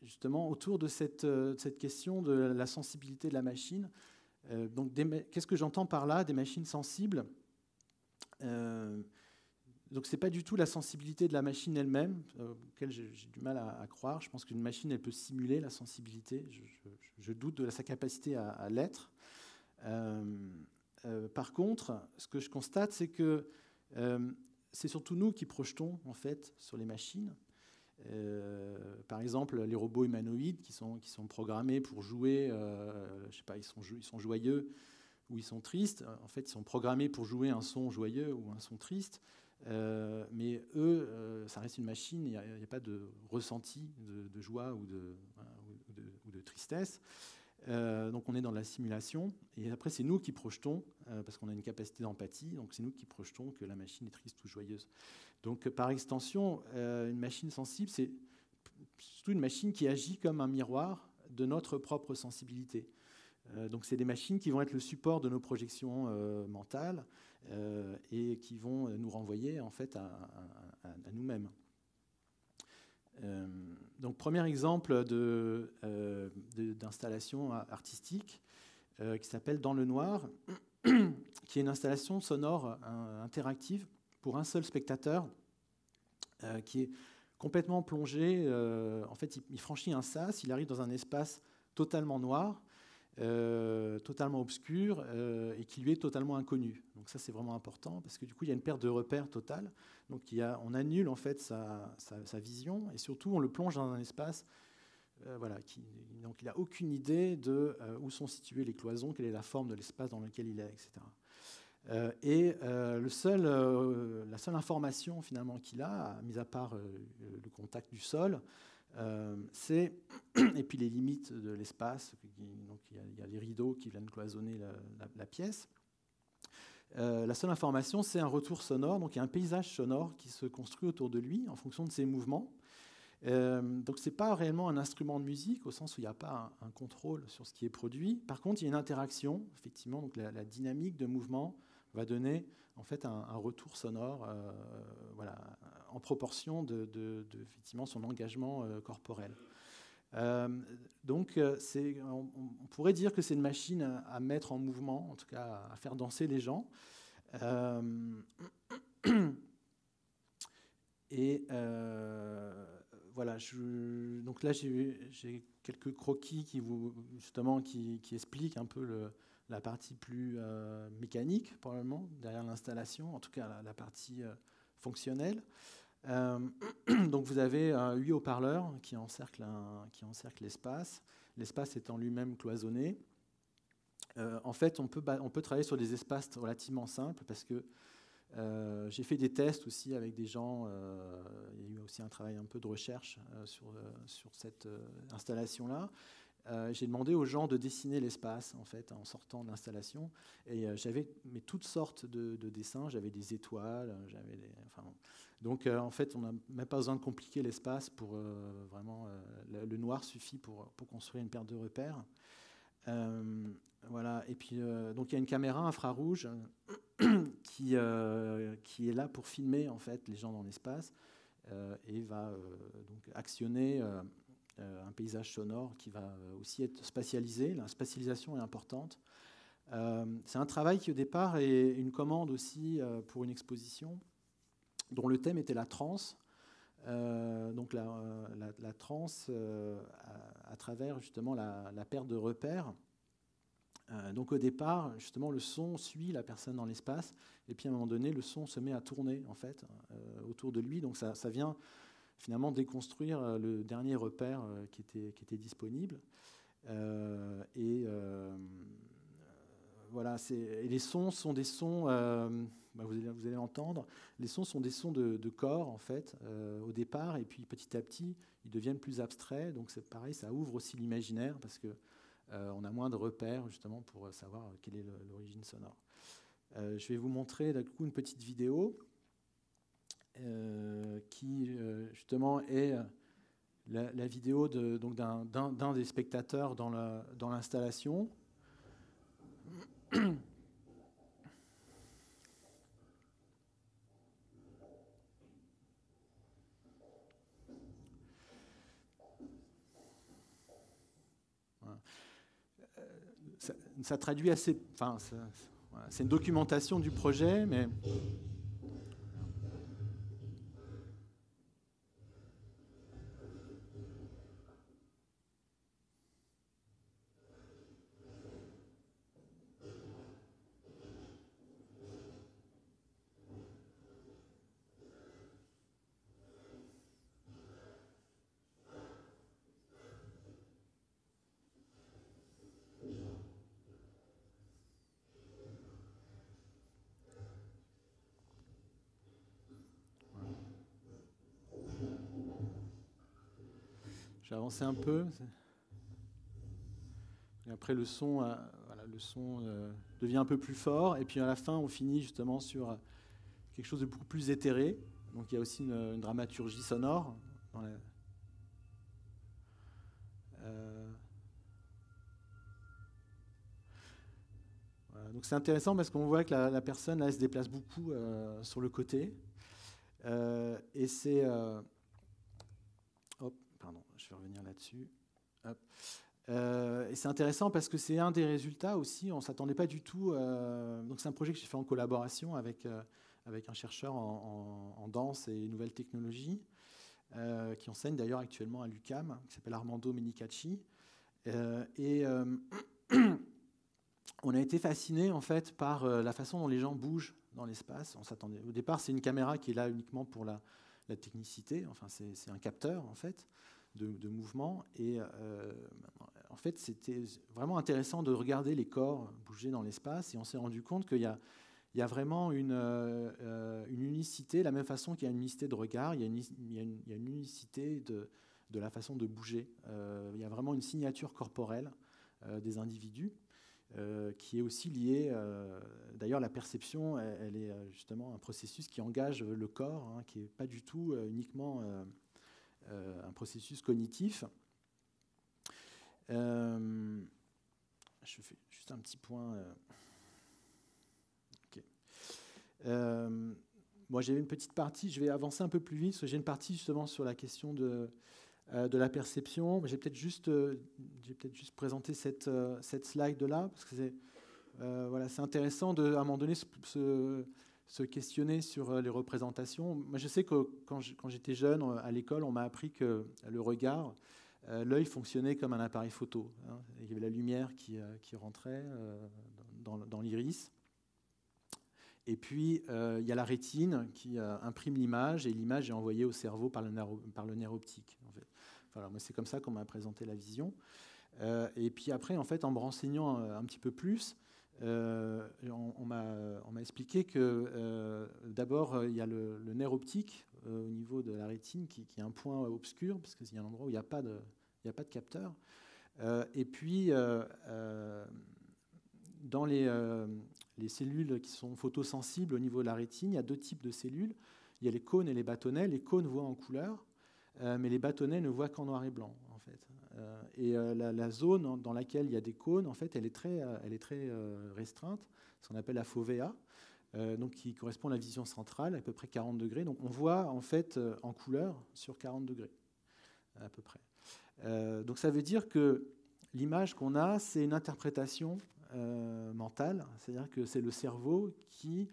justement autour de cette question de la sensibilité de la machine. Donc, qu'est-ce que j'entends par là, des machines sensibles? Donc, ce n'est pas du tout la sensibilité de la machine elle-même, auquel j'ai du mal à croire. Je pense qu'une machine, elle peut simuler la sensibilité. Je doute de sa capacité à l'être. Par contre, ce que je constate, c'est que c'est surtout nous qui projetons en fait, sur les machines. Par exemple, les robots humanoïdes qui sont programmés pour jouer, je sais pas, ils sont joyeux ou ils sont tristes. En fait, ils sont programmés pour jouer un son joyeux ou un son triste. Mais eux, ça reste une machine, il n'y a pas de ressenti de joie ou de tristesse. Donc on est dans la simulation. Et après, c'est nous qui projetons, parce qu'on a une capacité d'empathie, donc c'est nous qui projetons que la machine est triste ou joyeuse. Donc par extension, une machine sensible, c'est surtout une machine qui agit comme un miroir de notre propre sensibilité. Donc c'est des machines qui vont être le support de nos projections mentales et qui vont nous renvoyer en fait à nous-mêmes. Donc premier exemple d'installation artistique qui s'appelle Dans le noir, qui est une installation sonore interactive pour un seul spectateur qui est complètement plongé. En fait, il franchit un sas, il arrive dans un espace totalement noir, totalement obscur et qui lui est totalement inconnu. Donc ça, c'est vraiment important parce que du coup, il y a une perte de repère totale. Donc on annule en fait sa vision et surtout, on le plonge dans un espace voilà, donc il n'a aucune idée de où sont situées les cloisons, quelle est la forme de l'espace dans lequel il est, etc. La seule information finalement qu'il a, mis à part le contact du sol, c'est et puis les limites de l'espace. Donc il y a les rideaux qui viennent cloisonner la pièce. La seule information, c'est un retour sonore. Donc il y a un paysage sonore qui se construit autour de lui en fonction de ses mouvements. Donc ce n'est pas réellement un instrument de musique au sens où il n'y a pas un contrôle sur ce qui est produit. Par contre, il y a une interaction, effectivement. Donc la dynamique de mouvement va donner en fait un retour sonore, voilà, en proportion de effectivement son engagement corporel. Donc on pourrait dire que c'est une machine à mettre en mouvement, en tout cas à faire danser les gens. Et voilà, donc là j'ai quelques croquis qui expliquent un peu la partie plus mécanique, probablement, derrière l'installation, en tout cas la partie fonctionnelle. Donc vous avez 8 haut-parleurs qui encerclent l'espace, l'espace étant lui-même cloisonné. En fait, on peut travailler sur des espaces relativement simples parce que j'ai fait des tests aussi avec des gens. Il y a eu aussi un travail un peu de recherche sur cette installation-là. J'ai demandé aux gens de dessiner l'espace en fait en sortant de l'installation, et j'avais toutes sortes de dessins. J'avais des étoiles, donc en fait on n'a même pas besoin de compliquer l'espace pour vraiment le noir suffit pour construire une paire de repères. Voilà. Et puis donc il y a une caméra infrarouge qui est là pour filmer en fait les gens dans l'espace et va donc actionner un paysage sonore qui va aussi être spatialisé. La spatialisation est importante. C'est un travail qui au départ est une commande aussi pour une exposition dont le thème était la transe. Donc la transe à travers justement la perte de repères. Donc au départ, justement, le son suit la personne dans l'espace, et puis à un moment donné, le son se met à tourner en fait autour de lui. Donc ça vient finalement déconstruire le dernier repère qui était disponible. Voilà, et les sons sont des sons, vous allez l'entendre, les sons sont des sons de corps en fait au départ, et puis petit à petit, ils deviennent plus abstraits. Donc c'est pareil, ça ouvre aussi l'imaginaire parce que on a moins de repères justement pour savoir quelle est l'origine sonore. Je vais vous montrer d'un coup une petite vidéo qui justement est la vidéo d'un des spectateurs dans l'installation. Ça traduit assez. Enfin, c'est une documentation du projet, mais. J'ai avancé un peu. Et après, le son devient un peu plus fort. Et puis à la fin, on finit justement sur quelque chose de beaucoup plus éthéré. Donc il y a aussi une dramaturgie sonore dans la. Voilà. Donc c'est intéressant parce qu'on voit que la personne là, elle se déplace beaucoup sur le côté. Et c'est. Pardon, je vais revenir là-dessus. Et c'est intéressant parce que c'est un des résultats aussi, on ne s'attendait pas du tout. Donc c'est un projet que j'ai fait en collaboration avec un chercheur en danse et nouvelles technologies, qui enseigne d'ailleurs actuellement à l'UQAM, qui s'appelle Armando Menicacci. On a été fascinés en fait par la façon dont les gens bougent dans l'espace. On s'attendait. Au départ, c'est une caméra qui est là uniquement pour la technicité. Enfin, c'est un capteur en fait de mouvement. Et en fait, c'était vraiment intéressant de regarder les corps bouger dans l'espace. Et on s'est rendu compte qu'il y a vraiment une unicité, de la même façon qu'il y a une unicité de regard, il y a une unicité de la façon de bouger. Il y a vraiment une signature corporelle des individus qui est aussi liée. D'ailleurs, la perception, elle est justement un processus qui engage le corps, hein, qui n'est pas du tout uniquement un processus cognitif. Je fais juste un petit point. Okay. Moi, j'ai une petite partie, je vais avancer un peu plus vite, parce que j'ai une partie justement sur la question de la perception. J'ai peut-être juste présenté cette slide-là, parce que c'est intéressant à un moment donné se se questionner sur les représentations. Moi, je sais que quand j'étais jeune, à l'école, on m'a appris que le regard, l'œil fonctionnait comme un appareil photo. Hein. Il y avait la lumière qui rentrait dans l'iris. Et puis, il y a la rétine qui imprime l'image, et l'image est envoyée au cerveau par le nerf optique. En fait. Voilà, moi, c'est comme ça qu'on m'a présenté la vision. Et puis après, en fait, en me renseignant un petit peu plus, on m'a expliqué que d'abord, il y a le nerf optique au niveau de la rétine qui est un point obscur, parce qu'il y a un endroit où il n'y a pas de capteur. Et puis, dans les cellules qui sont photosensibles au niveau de la rétine, il y a deux types de cellules. Il y a les cônes et les bâtonnets. Les cônes voient en couleur, mais les bâtonnets ne voient qu'en noir et blanc, en fait. Et la zone dans laquelle il y a des cônes, en fait, elle est très restreinte, ce qu'on appelle la fovea, donc qui correspond à la vision centrale, à peu près 40 degrés. Donc on voit en fait en couleur sur 40 degrés, à peu près. Donc ça veut dire que l'image qu'on a, c'est une interprétation mentale, c'est-à-dire que c'est le cerveau qui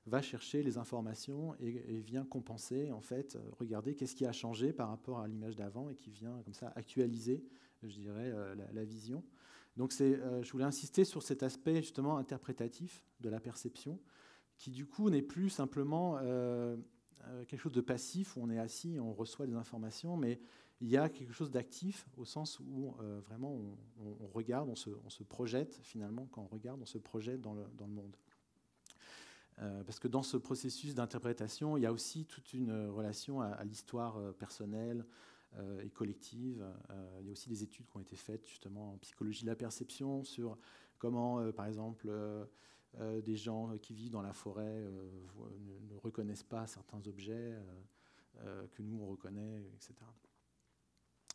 va chercher les informations et vient compenser, en fait, regarder qu'est-ce qui a changé par rapport à l'image d'avant et qui vient comme ça actualiser, je dirais, la vision. Donc je voulais insister sur cet aspect justement interprétatif de la perception, qui du coup n'est plus simplement quelque chose de passif où on est assis et on reçoit des informations, mais il y a quelque chose d'actif au sens où vraiment on regarde, on se projette finalement, quand on regarde, on se projette dans le monde. Parce que dans ce processus d'interprétation, il y a aussi toute une relation à l'histoire personnelle et collective. Il y a aussi des études qui ont été faites justement en psychologie de la perception sur comment, par exemple, des gens qui vivent dans la forêt ne reconnaissent pas certains objets que nous on reconnaît, etc.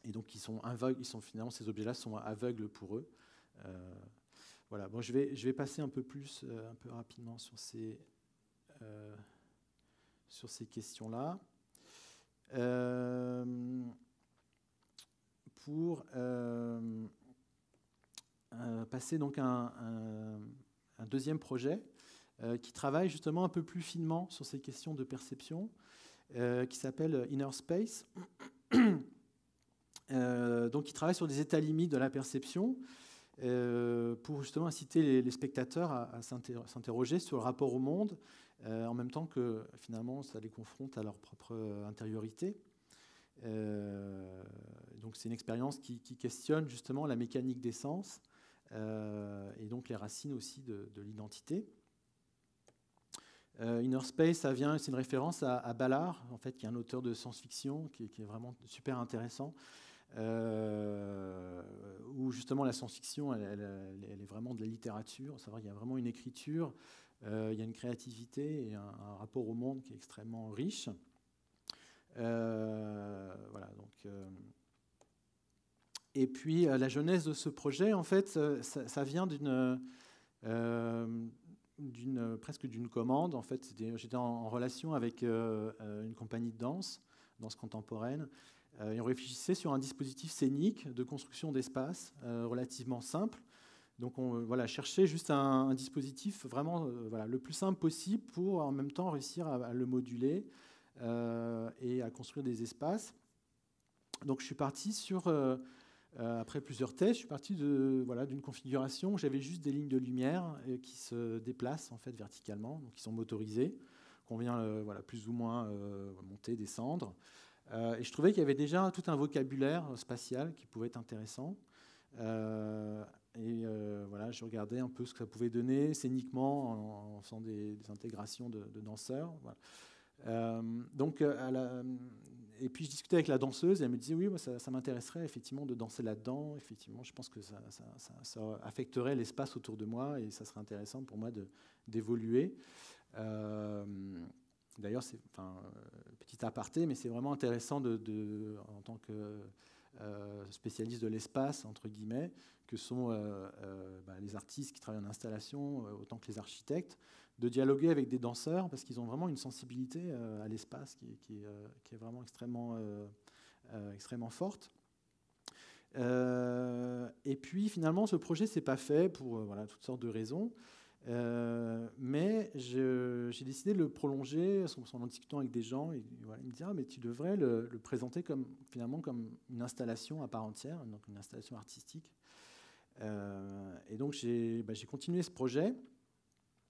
Et donc ils sont aveugles, finalement ces objets-là sont aveugles pour eux. Voilà. Bon, je vais passer un peu rapidement sur ces questions-là. Pour passer donc à un deuxième projet qui travaille justement un peu plus finement sur ces questions de perception, qui s'appelle Inner Space. Donc, il travaille sur des états limites de la perception pour justement inciter les spectateurs à s'interroger sur le rapport au monde, en même temps que finalement ça les confronte à leur propre intériorité. Donc, c'est une expérience qui questionne justement la mécanique des sens et donc les racines aussi de l'identité. Inner Space, c'est une référence à Ballard, en fait, qui est un auteur de science-fiction qui est vraiment super intéressant. Où justement la science-fiction, elle est vraiment de la littérature. C'est vrai qu'il y a vraiment une écriture, il y a une créativité et un rapport au monde qui est extrêmement riche. Voilà, donc, et puis la genèse de ce projet, en fait, ça vient presque d'une commande. En fait, j'étais en relation avec une compagnie de danse contemporaine. Et on réfléchissait sur un dispositif scénique de construction d'espace relativement simple. Donc on cherchait juste un dispositif vraiment le plus simple possible pour en même temps réussir à le moduler et à construire des espaces. Donc je suis parti après plusieurs tests, je suis parti d'une configuration où j'avais juste des lignes de lumière qui se déplacent en fait verticalement, donc qui sont motorisées, qu'on vient plus ou moins monter, descendre. Et je trouvais qu'il y avait déjà tout un vocabulaire spatial qui pouvait être intéressant. Je regardais un peu ce que ça pouvait donner scéniquement en faisant des intégrations de danseurs. Voilà. Et puis je discutais avec la danseuse et elle me disait oui, moi, ça m'intéresserait effectivement de danser là-dedans. Effectivement, je pense que ça affecterait l'espace autour de moi et ça serait intéressant pour moi d'évoluer. D'ailleurs, c'est petit aparté, mais c'est vraiment intéressant en tant que spécialiste de l'espace, entre guillemets, que sont les artistes qui travaillent en installation, autant que les architectes, de dialoguer avec des danseurs, parce qu'ils ont vraiment une sensibilité à l'espace qui est vraiment extrêmement forte. Et puis, finalement, ce projet ne s'est pas fait pour toutes sortes de raisons. Mais j'ai décidé de le prolonger en discutant avec des gens. Et voilà, ils me disaient mais tu devrais le présenter finalement comme une installation à part entière, donc une installation artistique. Et donc j'ai continué ce projet.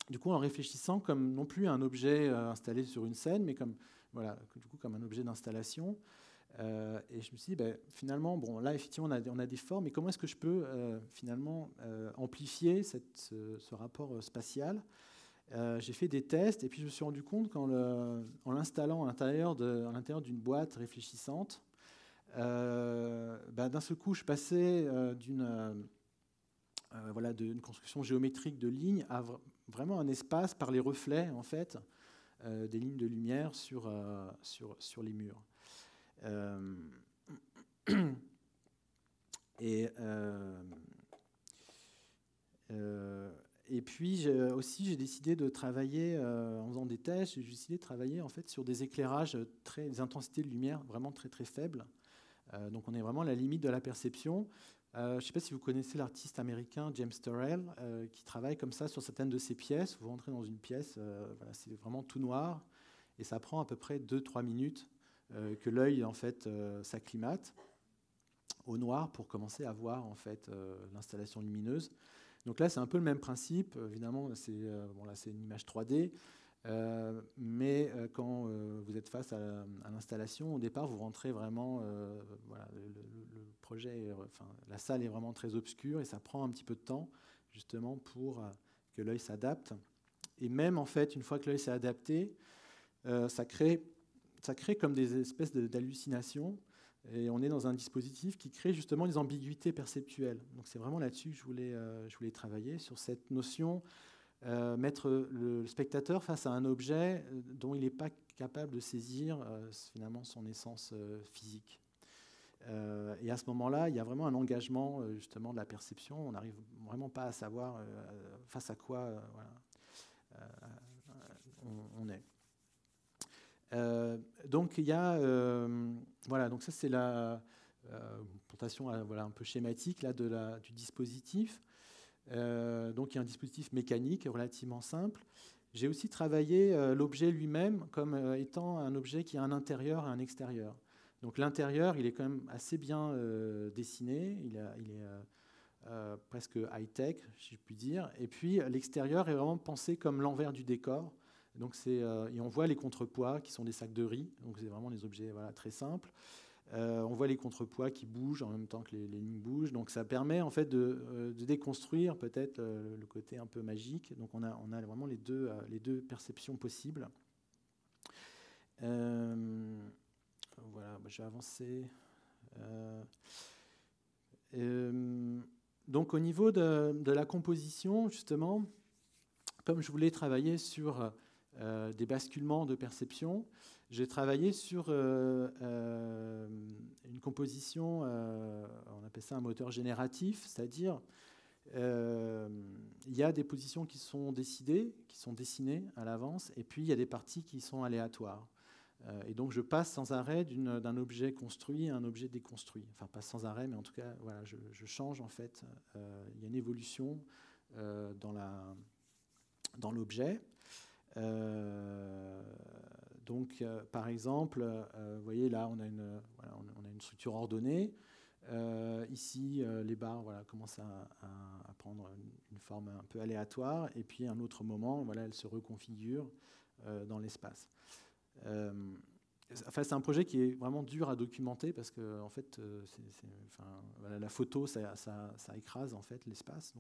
Du coup, en réfléchissant comme non plus un objet installé sur une scène, mais comme un objet d'installation. Et je me suis dit, finalement, là, effectivement, on a des formes, mais comment est-ce que je peux finalement amplifier ce rapport spatial? J'ai fait des tests, et puis je me suis rendu compte qu'en l'installant à l'intérieur d'une boîte réfléchissante, d'un seul coup, je passais d'une construction géométrique de lignes à vraiment un espace par les reflets, en fait, des lignes de lumière sur les murs. Et puis j'ai décidé de travailler en faisant des tests. J'ai décidé de travailler en fait sur des éclairages des intensités de lumière vraiment très très faibles. Donc on est vraiment à la limite de la perception. Je ne sais pas si vous connaissez l'artiste américain James Turrell qui travaille comme ça sur certaines de ses pièces. Vous rentrez dans une pièce, c'est vraiment tout noir et ça prend à peu près 2-3 minutes que l'œil en fait s'acclimate au noir pour commencer à voir en fait l'installation lumineuse. Donc là c'est un peu le même principe. Évidemment c'est une image 3D, mais quand vous êtes face à l'installation, au départ vous rentrez vraiment, le projet, la salle est vraiment très obscure et ça prend un petit peu de temps justement pour que l'œil s'adapte. Et même en fait une fois que l'œil s'est adapté, ça crée comme des espèces d'hallucinations, et on est dans un dispositif qui crée justement des ambiguïtés perceptuelles. Donc c'est vraiment là-dessus que je voulais travailler, sur cette notion, mettre le spectateur face à un objet dont il n'est pas capable de saisir finalement son essence physique. Et à ce moment-là, il y a vraiment un engagement justement de la perception. On n'arrive vraiment pas à savoir face à quoi on est. Donc il y a donc ça c'est la présentation un peu schématique là du dispositif. Donc il y a un dispositif mécanique relativement simple. J'ai aussi travaillé l'objet lui-même comme étant un objet qui a un intérieur et un extérieur. Donc l'intérieur il est quand même assez bien dessiné, il est presque high-tech si je puis dire, et puis l'extérieur est vraiment pensé comme l'envers du décor. Donc et on voit les contrepoids qui sont des sacs de riz, donc c'est vraiment des objets très simples. On voit les contrepoids qui bougent en même temps que les lignes bougent, donc ça permet en fait de déconstruire peut-être le côté un peu magique. Donc on a vraiment les deux perceptions possibles. Je vais avancer. Donc au niveau de la composition, justement, comme je voulais travailler sur des basculements de perception, j'ai travaillé sur une composition, on appelle ça un moteur génératif, c'est-à-dire il y a des positions qui sont décidées, qui sont dessinées à l'avance, et puis il y a des parties qui sont aléatoires. Et donc je passe sans arrêt d'un objet construit à un objet déconstruit. Enfin pas sans arrêt, mais en tout cas je change en fait. Il y a une évolution dans l'objet. Donc, par exemple, vous voyez là, on a une structure ordonnée. Ici, les barres commencent à prendre une forme un peu aléatoire. Et puis, à un autre moment, elles se reconfigurent dans l'espace. C'est un projet qui est vraiment dur à documenter parce que, en fait, la photo, ça écrase en fait l'espace.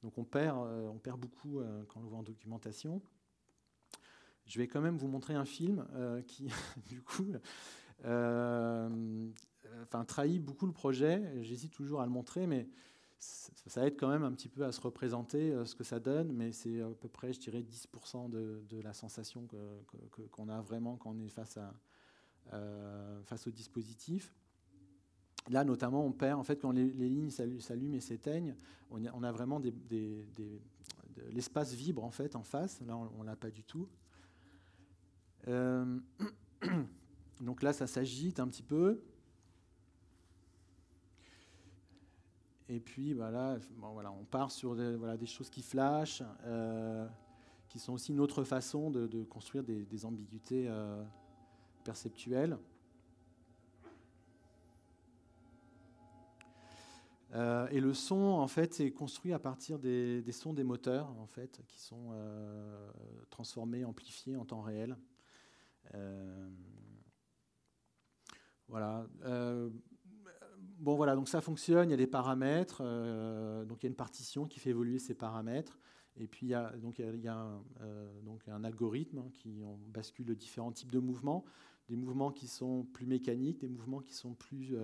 Donc, on perd beaucoup quand on le voit en documentation. Je vais quand même vous montrer un film qui, du coup, trahit beaucoup le projet. J'hésite toujours à le montrer, mais ça aide quand même un petit peu à se représenter ce que ça donne. Mais c'est à peu près, je dirais, 10% de la sensation qu'on a vraiment quand on est face au dispositif. Là, notamment, on perd, en fait, quand les lignes s'allument et s'éteignent, on a vraiment l'espace vibre, en fait, en face. Là, on ne l'a pas du tout. Donc là, ça s'agite un petit peu. Et puis là, bon, voilà, on part sur des choses qui flashent, qui sont aussi une autre façon de construire des ambiguïtés perceptuelles. Et le son, en fait, est construit à partir des sons des moteurs, en fait, qui sont transformés, amplifiés en temps réel. Voilà. Bon, voilà, donc ça fonctionne, il y a des paramètres, donc il y a une partition qui fait évoluer ces paramètres, et puis il y a un algorithme qui bascule différents types de mouvements, des mouvements qui sont plus mécaniques, des mouvements qui sont plus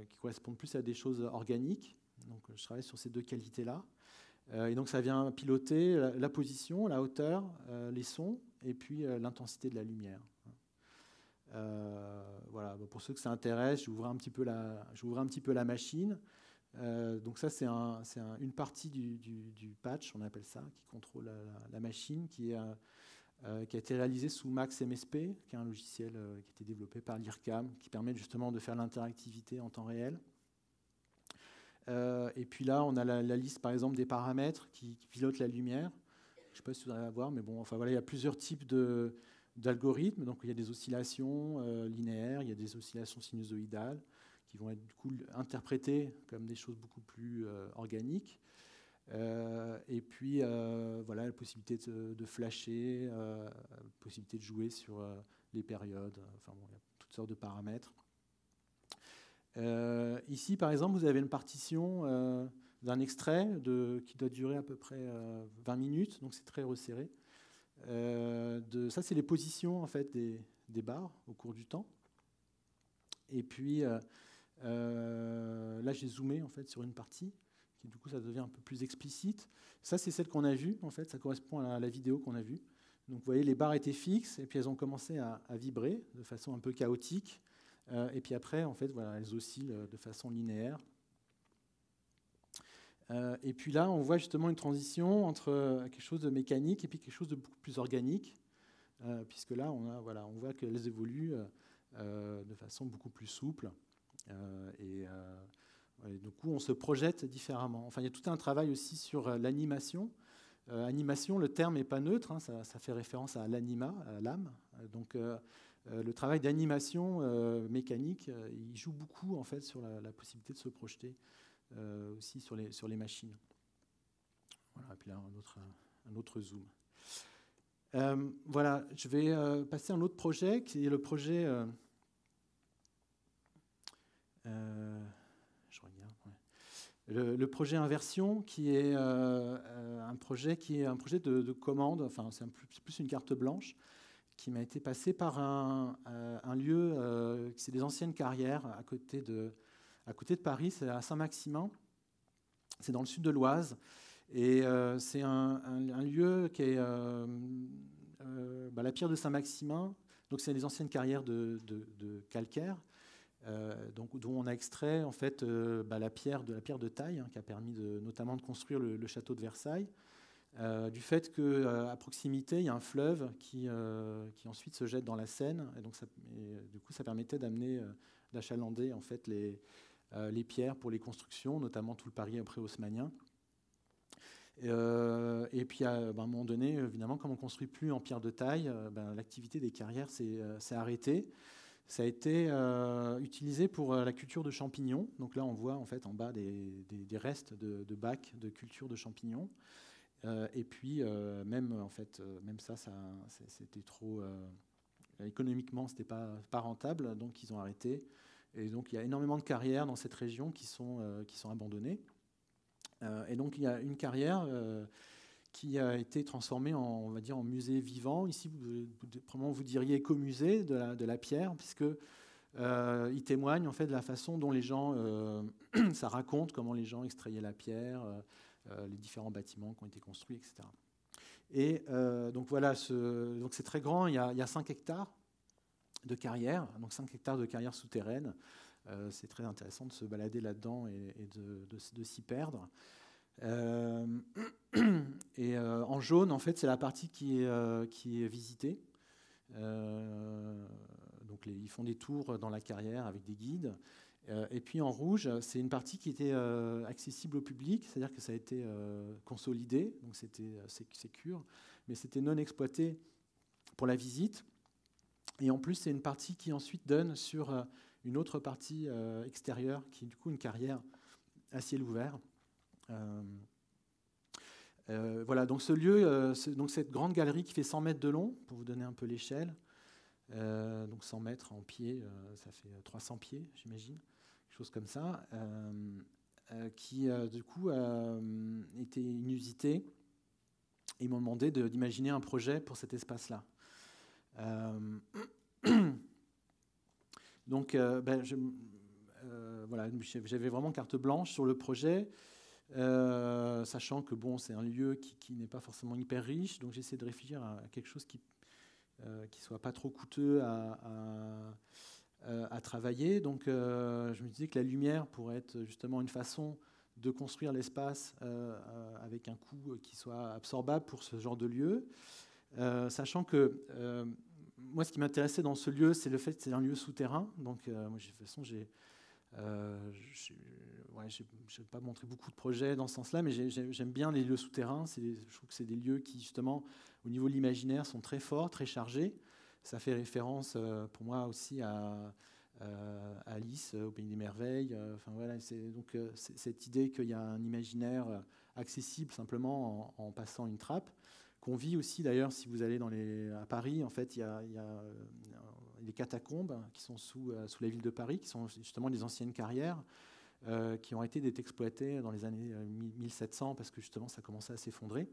qui correspondent plus à des choses organiques. Donc je travaille sur ces deux qualités-là. Et donc ça vient piloter la position, la hauteur, les sons, et puis l'intensité de la lumière. Voilà. Pour ceux que ça intéresse, je vais ouvrir un petit peu la machine. Donc ça, c'est une partie du patch, on appelle ça, qui contrôle la machine, qui a été réalisée sous Max MSP, qui est un logiciel qui a été développé par l'IRCAM, qui permet justement de faire l'interactivité en temps réel. Et puis là, on a la liste, par exemple, des paramètres qui pilotent la lumière. Je ne sais pas si vous allez la voir, mais bon, enfin voilà, il y a plusieurs types d'algorithmes. Donc il y a des oscillations linéaires, il y a des oscillations sinusoïdales qui vont être du coup interprétées comme des choses beaucoup plus organiques. Et puis voilà, la possibilité de flasher, la possibilité de jouer sur les périodes. Enfin bon, il y a toutes sortes de paramètres. Ici, par exemple, vous avez une partition d'un extrait qui doit durer à peu près 20 minutes, donc c'est très resserré. Ça, c'est les positions en fait, des barres au cours du temps. Et puis, là, j'ai zoomé en fait, sur une partie, qui du coup, ça devient un peu plus explicite. Ça, c'est celle qu'on a vue, en fait, ça correspond à la vidéo qu'on a vue. Donc, vous voyez, les barres étaient fixes, et puis elles ont commencé à vibrer de façon un peu chaotique. Et puis après, en fait, voilà, elles oscillent de façon linéaire. Et puis là, on voit justement une transition entre quelque chose de mécanique et puis quelque chose de beaucoup plus organique, puisque là, on voit qu'elles évoluent de façon beaucoup plus souple. Et du coup, on se projette différemment. Enfin, il y a tout un travail aussi sur l'animation. Animation, le terme n'est pas neutre, hein, ça fait référence à l'anima, à l'âme. Donc, le travail d'animation mécanique, il joue beaucoup en fait, sur la possibilité de se projeter aussi sur les machines. Voilà, et puis là, un autre zoom. Voilà, je vais passer à un autre projet, qui est le projet... je regarde, ouais. Le projet Inversion, qui est un projet de commande, enfin c'est plus une carte blanche, qui m'a été passé par un lieu, c'est des anciennes carrières à côté de Paris, c'est à Saint-Maximin, c'est dans le sud de l'Oise, et c'est un lieu qui est la pierre de Saint-Maximin, donc c'est des anciennes carrières de calcaire, donc, dont on a extrait en fait, la pierre de taille, hein, qui a permis notamment de construire le château de Versailles. Du fait qu'à proximité, il y a un fleuve qui ensuite se jette dans la Seine, et donc du coup, ça permettait d'achalander en fait, les pierres pour les constructions, notamment tout le Paris après haussmannien. Et puis, à un moment donné, évidemment, comme on ne construit plus en pierre de taille, l'activité des carrières s'est arrêtée. Ça a été utilisé pour la culture de champignons. Donc là, on voit en fait en bas des restes de bacs de culture de champignons. Et puis même ça c'était trop économiquement, c'était pas rentable, donc ils ont arrêté. Et donc il y a énormément de carrières dans cette région qui sont abandonnées. Et donc il y a une carrière qui a été transformée on va dire en musée vivant. Ici, probablement vous diriez écomusée de la pierre, puisque il témoigne en fait de la façon dont les gens, ça raconte comment les gens extrayaient la pierre. Les différents bâtiments qui ont été construits, etc. Et donc voilà, donc c'est très grand, il y a 5 hectares de carrières, donc 5 hectares de carrières souterraines. C'est très intéressant de se balader là-dedans et de s'y perdre. Et en jaune, en fait, c'est la partie qui est visitée. Donc ils font des tours dans la carrière avec des guides. Et puis en rouge, c'est une partie qui était accessible au public, c'est-à-dire que ça a été consolidé, donc c'était sécure, mais c'était non exploité pour la visite. Et en plus, c'est une partie qui ensuite donne sur une autre partie extérieure, qui est du coup une carrière à ciel ouvert. Voilà, donc ce lieu, donc cette grande galerie qui fait 100 mètres de long, pour vous donner un peu l'échelle, donc 100 mètres en pied, ça fait 300 pieds, j'imagine, quelque chose comme ça, qui du coup était inusité. Ils m'ont demandé d'imaginer un projet pour cet espace-là. Donc, voilà, j'avais vraiment carte blanche sur le projet, sachant que bon, c'est un lieu qui n'est pas forcément hyper riche, donc j'essaie de réfléchir à quelque chose qui soit pas trop coûteux à travailler. Donc, je me disais que la lumière pourrait être justement une façon de construire l'espace avec un coût qui soit absorbable pour ce genre de lieu, sachant que moi, ce qui m'intéressait dans ce lieu, c'est le fait que c'est un lieu souterrain. Donc, moi, de toute façon, je n'ai pas montré beaucoup de projets dans ce sens-là, mais j'aime bien les lieux souterrains. Je trouve que c'est des lieux qui, justement, au niveau de l'imaginaire, sont très forts, très chargés. Ça fait référence, pour moi, aussi à Alice, au Pays des Merveilles. Enfin, voilà, c'est cette idée qu'il y a un imaginaire accessible simplement en passant une trappe, qu'on vit aussi d'ailleurs si vous allez à Paris. En fait, il y a les catacombes qui sont sous la ville de Paris, qui sont justement des anciennes carrières qui ont été exploitées dans les années 1700 parce que justement ça commençait à s'effondrer.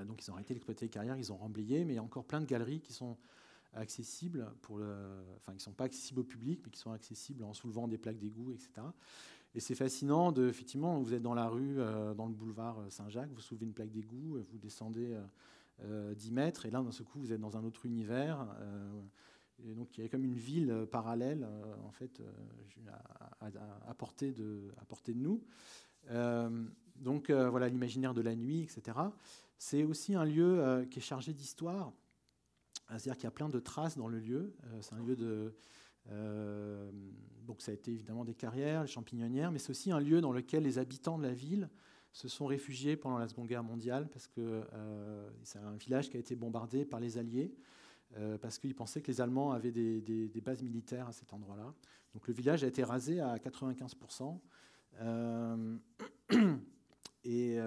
Donc ils ont arrêté d'exploiter les carrières, ils ont remblayé, mais il y a encore plein de galeries qui sont accessibles qui ne sont pas accessibles au public, mais qui sont accessibles en soulevant des plaques d'égout, etc. Et c'est fascinant, effectivement, vous êtes dans la rue, dans le boulevard Saint-Jacques, vous soulevez une plaque d'égout, vous descendez 10 mètres, et là, d'un seul coup, vous êtes dans un autre univers. Et donc, il y a comme une ville parallèle, en fait, à portée de nous. Donc, voilà, l'imaginaire de la nuit, etc. C'est aussi un lieu qui est chargé d'histoire, c'est-à-dire qu'il y a plein de traces dans le lieu. C'est un lieu donc ça a été évidemment des carrières, les champignonnières, mais c'est aussi un lieu dans lequel les habitants de la ville se sont réfugiés pendant la Seconde Guerre mondiale, parce que c'est un village qui a été bombardé par les Alliés, parce qu'ils pensaient que les Allemands avaient des bases militaires à cet endroit-là. Donc le village a été rasé à 95%. Et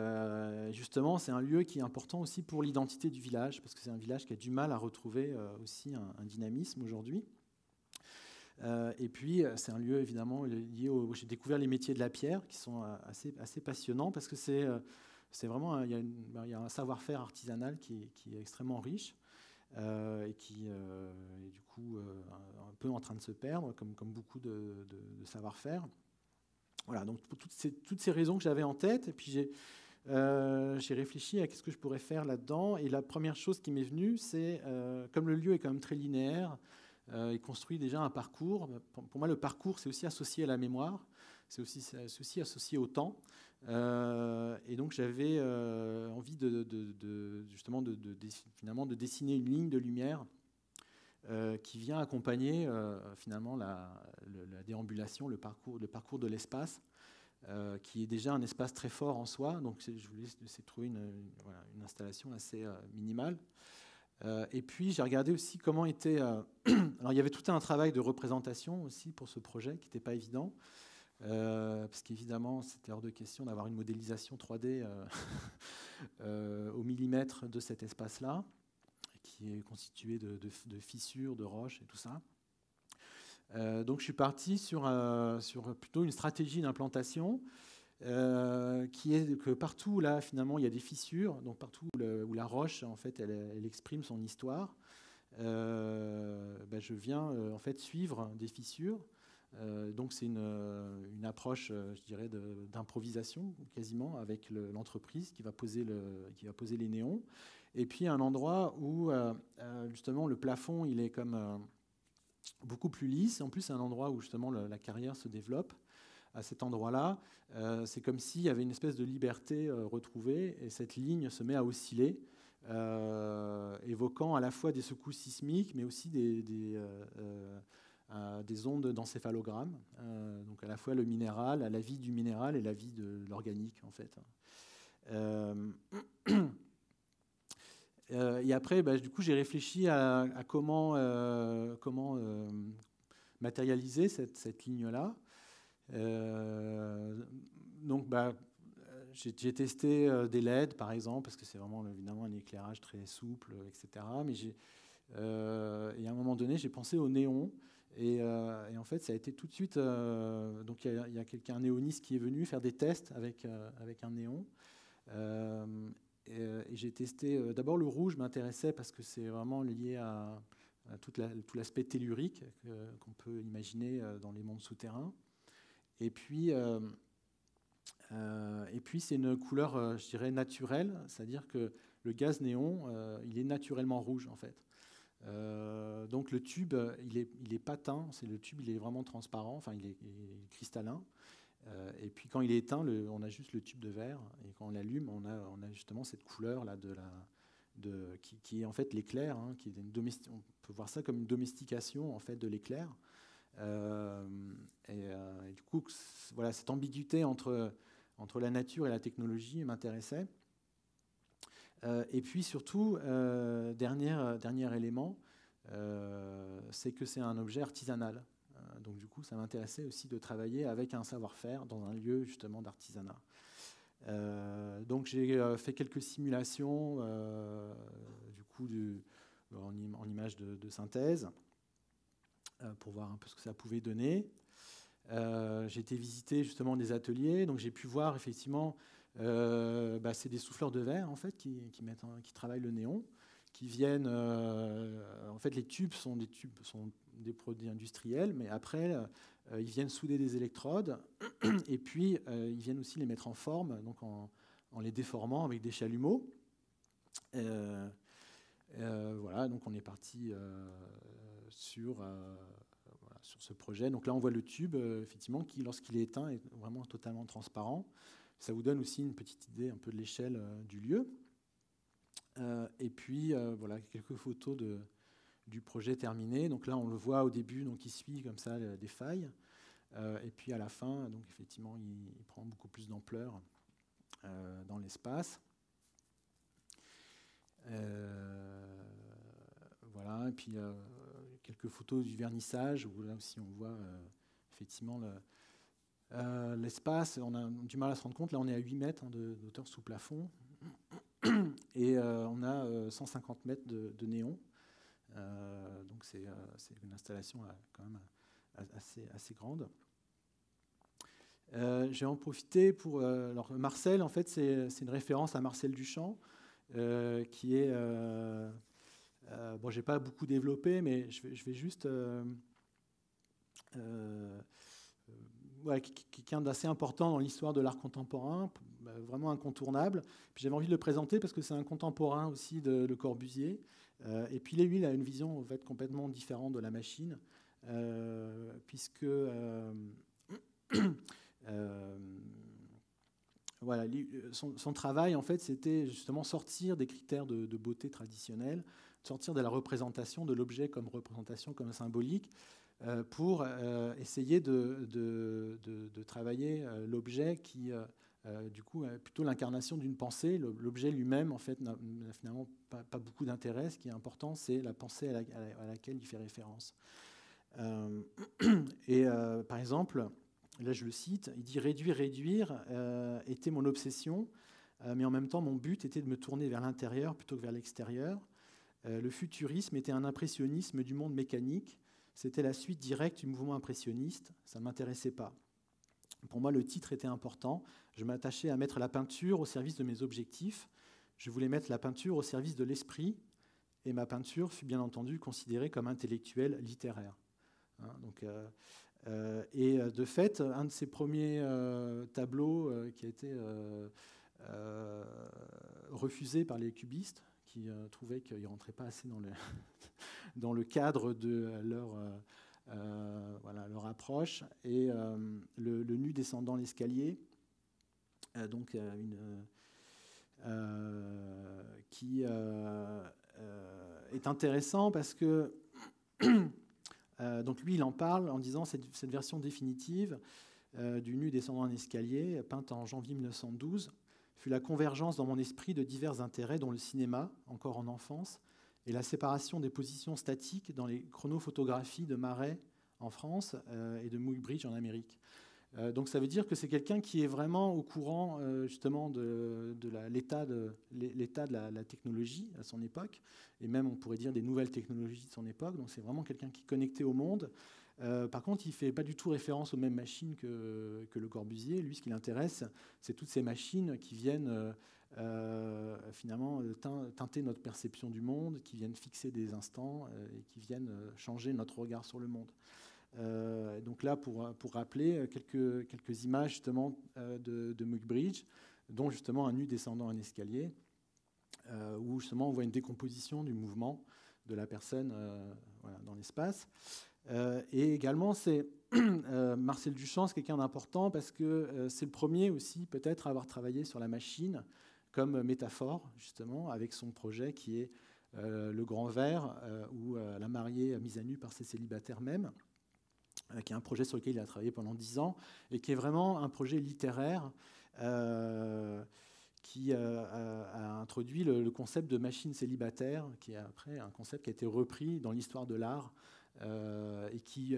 justement, c'est un lieu qui est important aussi pour l'identité du village, parce que c'est un village qui a du mal à retrouver aussi un dynamisme aujourd'hui. Et puis, c'est un lieu évidemment lié j'ai découvert les métiers de la pierre qui sont assez passionnants parce que c'est vraiment il y a un savoir-faire artisanal qui est extrêmement riche et qui est du coup un peu en train de se perdre comme beaucoup de savoir-faire. Voilà, donc pour toutes ces raisons que j'avais en tête, et puis j'ai réfléchi à qu'est-ce que je pourrais faire là-dedans. Et la première chose qui m'est venue, c'est comme le lieu est quand même très linéaire. Il construit déjà un parcours. Pour moi, le parcours, c'est aussi associé à la mémoire, c'est aussi associé au temps. Et donc, j'avais envie justement finalement de dessiner une ligne de lumière qui vient accompagner finalement la déambulation, le parcours de l'espace, qui est déjà un espace très fort en soi. Donc, je voulais essayer de trouver une installation assez minimale. Et puis, j'ai regardé aussi comment était... Alors, il y avait tout un travail de représentation aussi pour ce projet qui n'était pas évident, parce qu'évidemment, c'était hors de question d'avoir une modélisation 3D au millimètre de cet espace-là, qui est constitué de fissures, de roches et tout ça. Donc, je suis parti sur plutôt une stratégie d'implantation qui est que partout là finalement il y a des fissures, donc partout où la roche en fait elle exprime son histoire, je viens en fait suivre des fissures. Donc c'est une approche, je dirais, d'improvisation quasiment avec l'entreprise qui va poser les néons, et puis un endroit où justement le plafond il est comme beaucoup plus lisse. En plus c'est un endroit où justement la carrière se développe. À cet endroit-là, c'est comme s'il y avait une espèce de liberté retrouvée, et cette ligne se met à osciller, évoquant à la fois des secousses sismiques, mais aussi des ondes d'encéphalogramme, donc à la fois le minéral, la vie du minéral et la vie de l'organique en fait. Et après, du coup, j'ai réfléchi à comment matérialiser cette ligne-là. Donc, j'ai testé des LED, par exemple, parce que c'est vraiment évidemment un éclairage très souple, etc. Mais et à un moment donné, j'ai pensé au néon. Et en fait, ça a été tout de suite... donc, il y a un néoniste qui est venu faire des tests avec un néon. Et j'ai testé... D'abord, le rouge m'intéressait parce que c'est vraiment lié à tout l'aspect tellurique qu'on peut imaginer dans les mondes souterrains. Et puis c'est une couleur, je dirais, naturelle, c'est-à-dire que le gaz néon, il est naturellement rouge, en fait. Donc le tube, il est patin, le tube, il est vraiment transparent, enfin, il est cristallin. Et puis quand il est éteint, on a juste le tube de verre, et quand on l'allume, on a justement cette couleur-là qui est en fait l'éclair, hein, on peut voir ça comme une domestication en fait, de l'éclair. Et du coup, voilà, cette ambiguïté entre la nature et la technologie m'intéressait. Et puis surtout, dernier élément, c'est que c'est un objet artisanal. Donc du coup, ça m'intéressait aussi de travailler avec un savoir-faire dans un lieu justement d'artisanat. Donc j'ai fait quelques simulations du coup en images de synthèse pour voir un peu ce que ça pouvait donner. J'ai été visiter justement des ateliers, donc j'ai pu voir effectivement, c'est des souffleurs de verre en fait qui travaillent le néon, qui viennent. En fait, les tubes sont des produits industriels, mais après ils viennent souder des électrodes et puis ils viennent aussi les mettre en forme, donc en les déformant avec des chalumeaux. Voilà, donc on est parti sur ce projet. Donc là, on voit le tube, effectivement, qui, lorsqu'il est éteint, est vraiment totalement transparent. Ça vous donne aussi une petite idée un peu de l'échelle du lieu. Et puis, voilà, quelques photos du projet terminé. Donc là, on le voit au début, donc il suit comme ça des failles. Et puis à la fin, donc effectivement, il prend beaucoup plus d'ampleur dans l'espace. Voilà, et puis quelques photos du vernissage, où là aussi on voit effectivement l'espace. On a du mal à se rendre compte, là on est à 8 mètres d'hauteur sous plafond, et on a 150 mètres de néon. Donc c'est une installation quand même assez grande. J'ai en profité pour... alors Marcel, en fait, c'est une référence à Marcel Duchamp, qui est... bon, je n'ai pas beaucoup développé, mais je vais juste... quelqu'un d'assez important dans l'histoire de l'art contemporain, vraiment incontournable. Puis j'avais envie de le présenter parce que c'est un contemporain aussi de Le Corbusier. Et puis lui, il a une vision en fait, complètement différente de la machine, puisque... voilà, son travail, en fait, c'était justement sortir des critères de beauté traditionnels, sortir de la représentation de l'objet comme représentation, comme symbolique, pour essayer de travailler l'objet qui, du coup, est plutôt l'incarnation d'une pensée. L'objet lui-même, en fait, n'a finalement pas beaucoup d'intérêt. Ce qui est important, c'est la pensée à laquelle il fait référence. Et par exemple... Là, je le cite, il dit « Réduire était mon obsession, mais en même temps, mon but était de me tourner vers l'intérieur plutôt que vers l'extérieur. Le futurisme était un impressionnisme du monde mécanique. C'était la suite directe du mouvement impressionniste. Ça ne m'intéressait pas. Pour moi, le titre était important. Je m'attachais à mettre la peinture au service de mes objectifs. Je voulais mettre la peinture au service de l'esprit. Et ma peinture fut bien entendu considérée comme intellectuelle, littéraire. » Hein, donc... et de fait, un de ses premiers tableaux qui a été refusé par les cubistes, qui trouvaient qu'il ne rentrait pas assez dans le cadre de leur approche, et le nu descendant l'escalier, donc qui est intéressant parce que Donc lui, il en parle en disant cette version définitive du nu descendant un escalier, peinte en janvier 1912, fut la convergence dans mon esprit de divers intérêts, dont le cinéma, encore en enfance, et la séparation des positions statiques dans les chronophotographies de Marais en France et de Muybridge en Amérique. Donc ça veut dire que c'est quelqu'un qui est vraiment au courant justement de l'état de la technologie à son époque, et même on pourrait dire des nouvelles technologies de son époque. Donc c'est vraiment quelqu'un qui est connecté au monde. Par contre, il ne fait pas du tout référence aux mêmes machines que Le Corbusier. Lui, ce qui l'intéresse, c'est toutes ces machines qui viennent finalement teinter notre perception du monde, qui viennent fixer des instants et qui viennent changer notre regard sur le monde. Donc là, pour rappeler quelques images justement de Muybridge, dont justement un nu descendant un escalier, où justement on voit une décomposition du mouvement de la personne dans l'espace. Et également, c'est Marcel Duchamp, c'est quelqu'un d'important parce que c'est le premier aussi peut-être à avoir travaillé sur la machine comme métaphore, justement, avec son projet qui est Le Grand Verre, où la mariée mise à nu par ses célibataires même, qui est un projet sur lequel il a travaillé pendant 10 ans, et qui est vraiment un projet littéraire qui a introduit le concept de machine célibataire, qui est après un concept qui a été repris dans l'histoire de l'art, et qui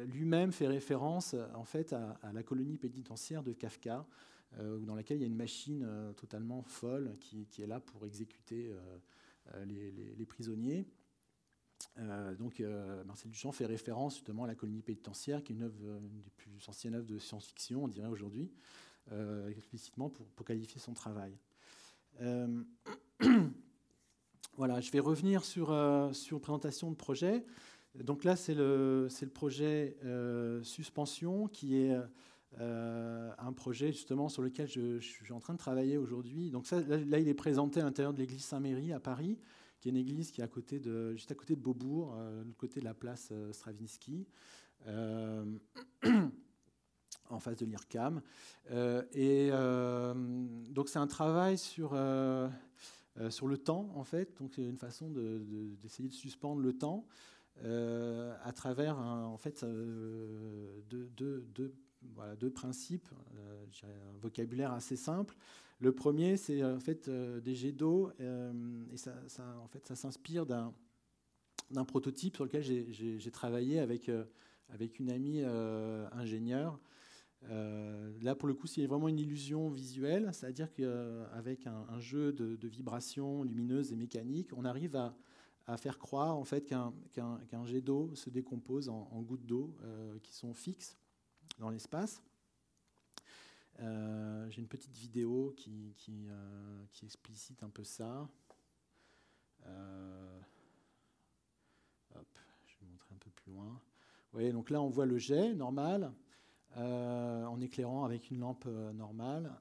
lui-même fait référence en fait à la colonie pénitentiaire de Kafka, dans laquelle il y a une machine totalement folle qui est là pour exécuter les prisonniers. Donc Marcel Duchamp fait référence justement à la colonie pénitentiaire, qui est une des plus anciennes œuvres de science-fiction, on dirait aujourd'hui, explicitement pour qualifier son travail. Voilà, je vais revenir sur une présentation de projet. Donc là, c'est le projet Suspension, qui est un projet justement sur lequel je suis en train de travailler aujourd'hui. Donc ça, là, il est présenté à l'intérieur de l'église Saint-Méry à Paris, qui est une église qui est juste à côté de Beaubourg, de l'autre côté de la place Stravinsky, en face de l'IRCAM. Donc c'est un travail sur le temps, en fait. Donc c'est une façon d'essayer de suspendre le temps à travers en fait deux principes, je dirais un vocabulaire assez simple. Le premier, c'est en fait des jets d'eau, et ça s'inspire d'un prototype sur lequel j'ai travaillé avec une amie ingénieure. Là, pour le coup, c'est vraiment une illusion visuelle, c'est-à-dire qu'avec un jeu de vibrations lumineuses et mécaniques, on arrive à faire croire en fait qu'un jet d'eau se décompose en gouttes d'eau qui sont fixes dans l'espace. J'ai une petite vidéo qui explicite un peu ça. Hop, je vais montrer un peu plus loin. Vous voyez, donc là, on voit le jet normal, en éclairant avec une lampe normale.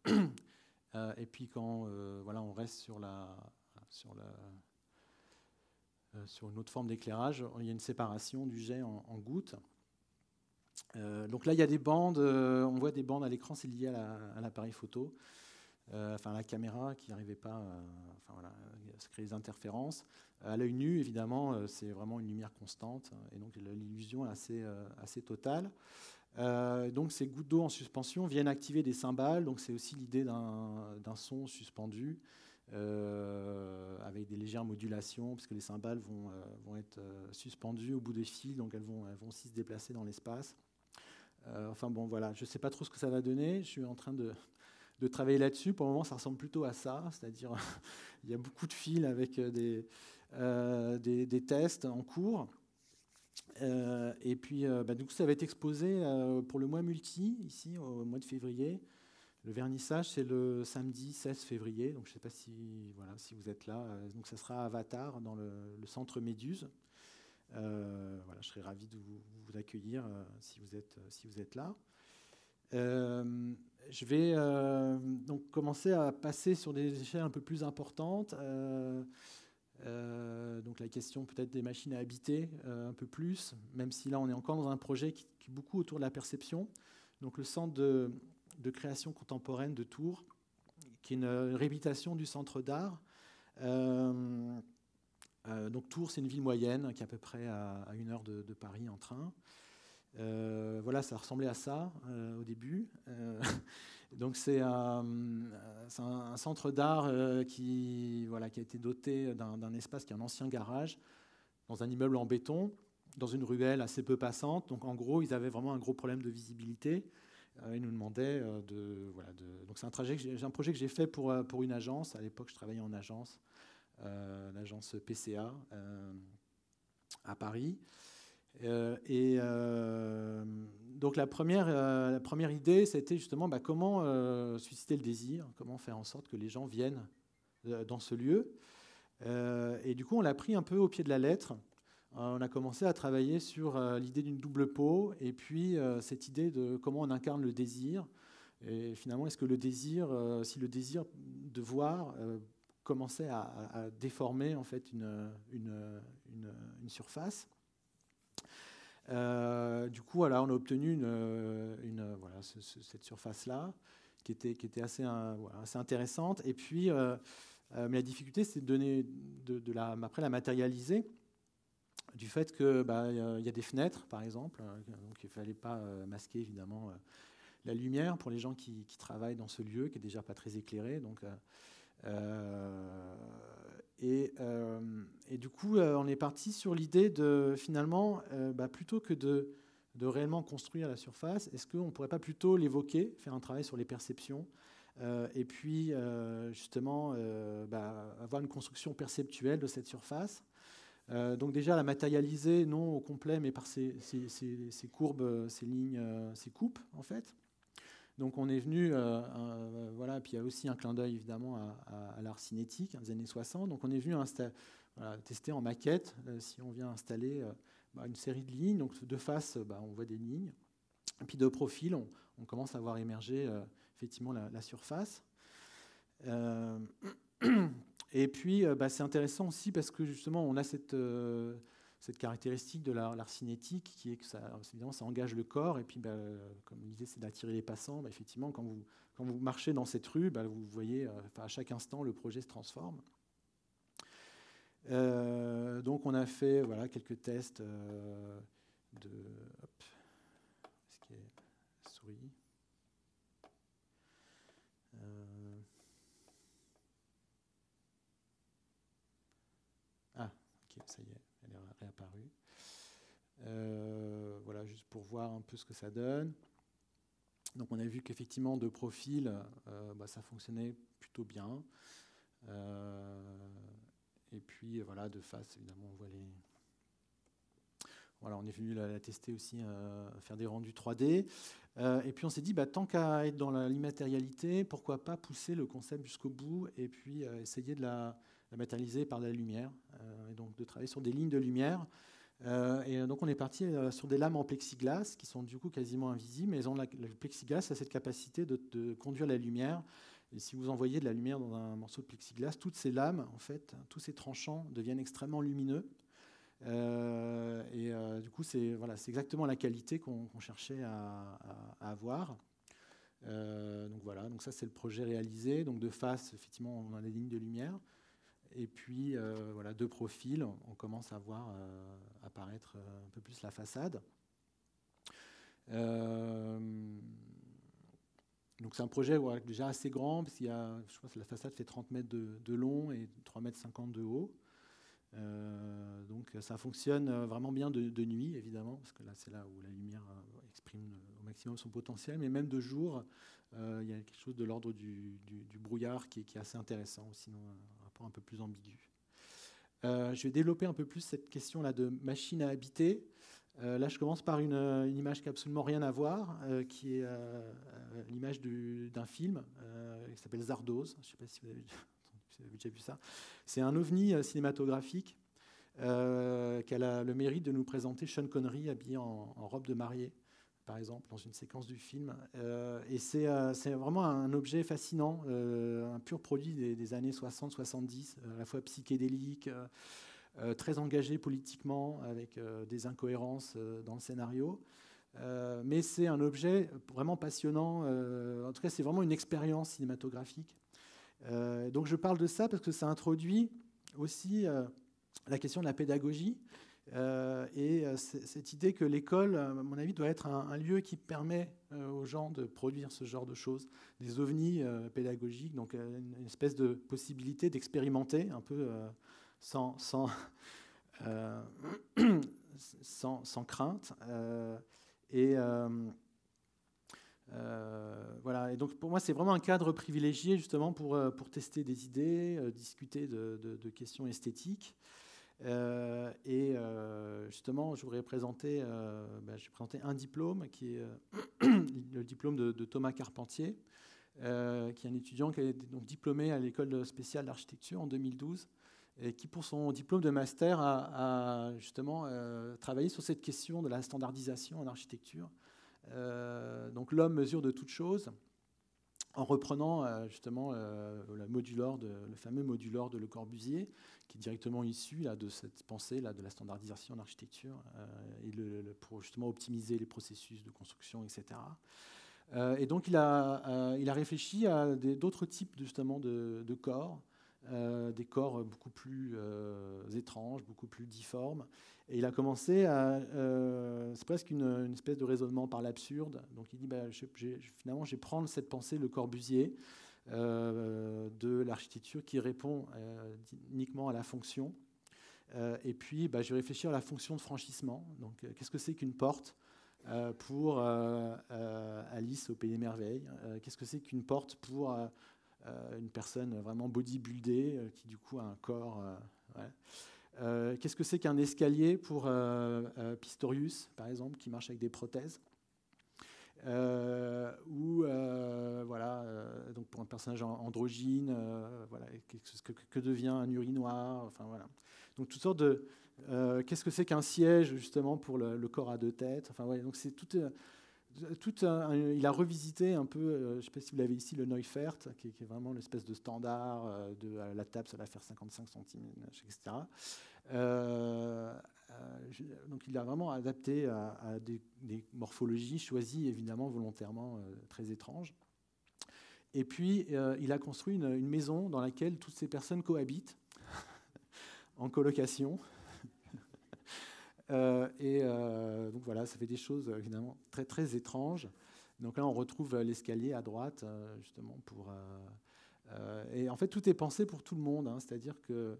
Et puis quand on reste sur une autre forme d'éclairage, il y a une séparation du jet en gouttes. Donc là, il y a des bandes, on voit des bandes à l'écran, c'est lié à l'appareil photo, à la caméra qui n'arrivait pas à créer des interférences. À l'œil nu, évidemment, c'est vraiment une lumière constante, et donc l'illusion est assez totale. Donc ces gouttes d'eau en suspension viennent activer des cymbales, donc c'est aussi l'idée d'un son suspendu, avec des légères modulations, puisque les cymbales vont être suspendues au bout des fils, donc elles vont aussi se déplacer dans l'espace. Voilà, je ne sais pas trop ce que ça va donner, je suis en train de travailler là-dessus. Pour le moment, ça ressemble plutôt à ça, c'est-à-dire il y a beaucoup de fils avec des tests en cours. Et puis, du coup, ça va être exposé pour le mois multi, ici, au mois de février. Le vernissage, c'est le samedi 16 février, donc je ne sais pas si vous êtes là. Donc ça sera à Avatar, dans le centre Méduse. Je serais ravi de vous accueillir si vous êtes là. Je vais donc commencer à passer sur des échelles un peu plus importantes. Donc la question peut-être des machines à habiter un peu plus, même si là on est encore dans un projet qui est beaucoup autour de la perception. Donc le centre de création contemporaine de Tours, qui est une réhabilitation du centre d'art, Donc Tours, c'est une ville moyenne qui est à peu près à 1 heure de Paris en train. Voilà, ça ressemblait à ça au début. Donc c'est un centre d'art qui a été doté d'un espace qui est un ancien garage, dans un immeuble en béton, dans une ruelle assez peu passante. Donc en gros, ils avaient vraiment un gros problème de visibilité. Ils nous demandaient Donc c'est un projet que j'ai fait pour une agence. À l'époque, je travaillais en agence, l'agence PCA à Paris. Donc la première idée, c'était justement comment susciter le désir, comment faire en sorte que les gens viennent dans ce lieu. Et du coup, on l'a pris un peu au pied de la lettre. On a commencé à travailler sur l'idée d'une double peau, et puis cette idée de comment on incarne le désir. Et finalement, est-ce que le désir, si le désir de voir commençait à déformer en fait une surface. Du coup, voilà, on a obtenu cette surface-là, qui était assez intéressante. Et puis, mais la difficulté, c'est de donner, après la matérialiser, du fait qu'il y a des fenêtres, par exemple, donc il ne fallait pas masquer, évidemment, la lumière pour les gens qui travaillent dans ce lieu, qui n'est déjà pas très éclairé. Donc, et du coup, on est parti sur l'idée de, finalement, plutôt que de réellement construire la surface, est-ce qu'on ne pourrait pas plutôt l'évoquer, faire un travail sur les perceptions, et puis, justement, avoir une construction perceptuelle de cette surface. Donc déjà, la matérialiser, non au complet, mais par ces courbes, ces lignes, ces coupes, en fait. Donc on est venu, puis il y a aussi un clin d'œil évidemment à l'art cinétique des années 60. Donc on est venu tester en maquette, si on vient installer une série de lignes. Donc de face, on voit des lignes. Et puis de profil, on commence à voir émerger effectivement la surface. Et puis c'est intéressant aussi parce que justement on a cette caractéristique de l'art cinétique qui est que évidemment, ça engage le corps. Et puis, comme l'idée, c'est d'attirer les passants. Effectivement, quand vous marchez dans cette rue, vous voyez, à chaque instant, le projet se transforme. Donc, on a fait quelques tests de... Hop, est-ce qu'il y a souris ok, ça y est. Elle est réapparue. Voilà, juste pour voir un peu ce que ça donne. Donc on a vu qu'effectivement de profil, ça fonctionnait plutôt bien. Et puis voilà, de face, évidemment, on voit les... Voilà, on est venu la tester aussi, faire des rendus 3D. Et puis on s'est dit, tant qu'à être dans l'immatérialité, pourquoi pas pousser le concept jusqu'au bout et puis essayer de la matérialiser par la lumière, et donc de travailler sur des lignes de lumière. Et donc on est parti sur des lames en plexiglas qui sont du coup quasiment invisibles, mais le plexiglas a cette capacité de conduire la lumière. Et si vous envoyez de la lumière dans un morceau de plexiglas, toutes ces lames, en fait, tous ces tranchants deviennent extrêmement lumineux. Du coup, c'est exactement la qualité qu'on cherchait à avoir. Donc voilà, donc ça c'est le projet réalisé. Donc de face, effectivement, on a des lignes de lumière. Et puis, de profil, on commence à voir apparaître un peu plus la façade. Donc c'est un projet déjà assez grand, parce qu'il y a, je crois que la façade fait 30 mètres de long et 3,50 mètres de haut. Donc ça fonctionne vraiment bien de nuit, évidemment, parce que là, c'est là où la lumière exprime au maximum son potentiel. Mais même de jour, il y a quelque chose de l'ordre du brouillard qui est assez intéressant, sinon un rapport un peu plus ambigu. Je vais développer un peu plus cette question-là de machine à habiter. Là, je commence par une image qui n'a absolument rien à voir, qui est l'image d'un film qui s'appelle Zardoz. Je ne sais pas si vous avez déjà vu ça. C'est un ovni cinématographique qui a le mérite de nous présenter Sean Connery habillé en robe de mariée, par exemple, dans une séquence du film. Et c'est vraiment un objet fascinant, un pur produit des années 60-70, à la fois psychédélique, très engagé politiquement, avec des incohérences dans le scénario. Mais c'est un objet vraiment passionnant. En tout cas, c'est vraiment une expérience cinématographique. Donc je parle de ça parce que ça introduit aussi la question de la pédagogie. Et cette idée que l'école, à mon avis, doit être un lieu qui permet aux gens de produire ce genre de choses, des ovnis pédagogiques, donc une espèce de possibilité d'expérimenter un peu sans crainte. Voilà. Et donc pour moi, c'est vraiment un cadre privilégié justement pour tester des idées, discuter de questions esthétiques. Justement, je voudrais présenter, je vais présenter un diplôme qui est le diplôme de Thomas Carpentier, qui est un étudiant qui est donc diplômé à l'école spéciale d'architecture en 2012, et qui, pour son diplôme de master, a justement travaillé sur cette question de la standardisation en architecture. Donc l'homme mesure de toutes choses, en reprenant justement le fameux modular de Le Corbusier, qui est directement issu là, de cette pensée là, de la standardisation en architecture, pour justement optimiser les processus de construction, etc. Et donc il a réfléchi à d'autres types justement de corps, des corps beaucoup plus étranges, beaucoup plus difformes. Et il a commencé c'est presque une espèce de raisonnement par l'absurde. Donc il dit, finalement, je vais prendre cette pensée, Le Corbusier, de l'architecture qui répond uniquement à la fonction. Et puis, je vais réfléchir à la fonction de franchissement. Donc, qu'est-ce que c'est qu'une porte pour Alice au Pays des Merveilles? Qu'est-ce que c'est qu'une porte pour une personne vraiment bodybuildée qui, du coup, a un corps... qu'est-ce que c'est qu'un escalier pour Pistorius, par exemple, qui marche avec des prothèses? Donc pour un personnage androgyne, que devient un urinoir, enfin voilà. Donc toutes sortes de qu'est-ce que c'est qu'un siège justement pour le corps à deux têtes, enfin ouais, donc c'est tout il a revisité un peu, je ne sais pas si vous l'avez ici, le Neufert, qui est vraiment l'espèce de standard de la table, ça va faire 55 cm, etc. Donc il a vraiment adapté à des morphologies choisies évidemment volontairement très étranges. Et puis il a construit une maison dans laquelle toutes ces personnes cohabitent en colocation. Donc voilà, ça fait des choses évidemment très très étranges. Donc là on retrouve l'escalier à droite justement pour et en fait tout est pensé pour tout le monde, hein, c'est-à-dire que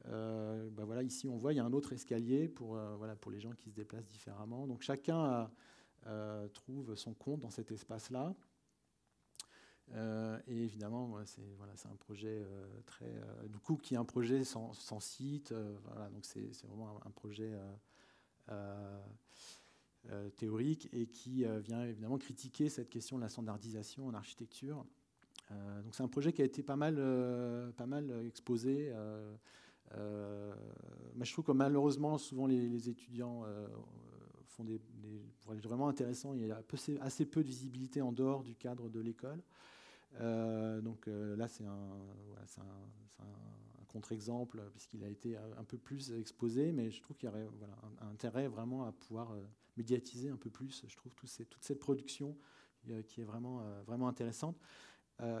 voilà, ici on voit il y a un autre escalier pour les gens qui se déplacent différemment. Donc chacun trouve son compte dans cet espace-là. Et évidemment, c'est un projet du coup qui est un projet sans site. Donc c'est vraiment un projet théorique et qui vient évidemment critiquer cette question de la standardisation en architecture. Donc c'est un projet qui a été pas mal exposé. Mais je trouve que malheureusement, souvent les étudiants font des projets vraiment intéressants. Il y a assez peu de visibilité en dehors du cadre de l'école. Donc là, c'est un contre-exemple puisqu'il a été un peu plus exposé, mais je trouve qu'il y aurait un intérêt vraiment à pouvoir médiatiser un peu plus, je trouve, toute cette production qui est vraiment intéressante.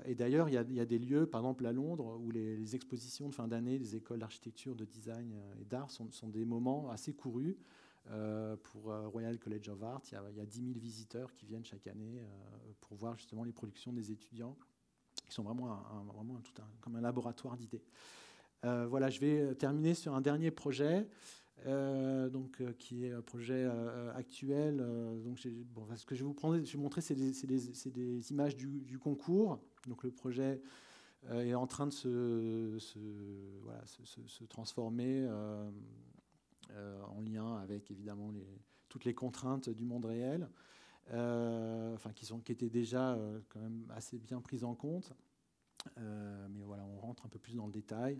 Et d'ailleurs, il y a des lieux, par exemple à Londres, où les expositions de fin d'année des écoles d'architecture, de design et d'art sont des moments assez courus. Pour Royal College of Art, il y a 10 000 visiteurs qui viennent chaque année pour voir justement les productions des étudiants, qui sont vraiment comme un laboratoire d'idées. Voilà, je vais terminer sur un dernier projet. Qui est un projet actuel. Ce que je vais vous montrer, c'est des images du concours. Donc le projet est en train de se transformer en lien avec évidemment toutes les contraintes du monde réel, qui étaient déjà quand même assez bien prises en compte. Mais voilà, on rentre un peu plus dans le détail.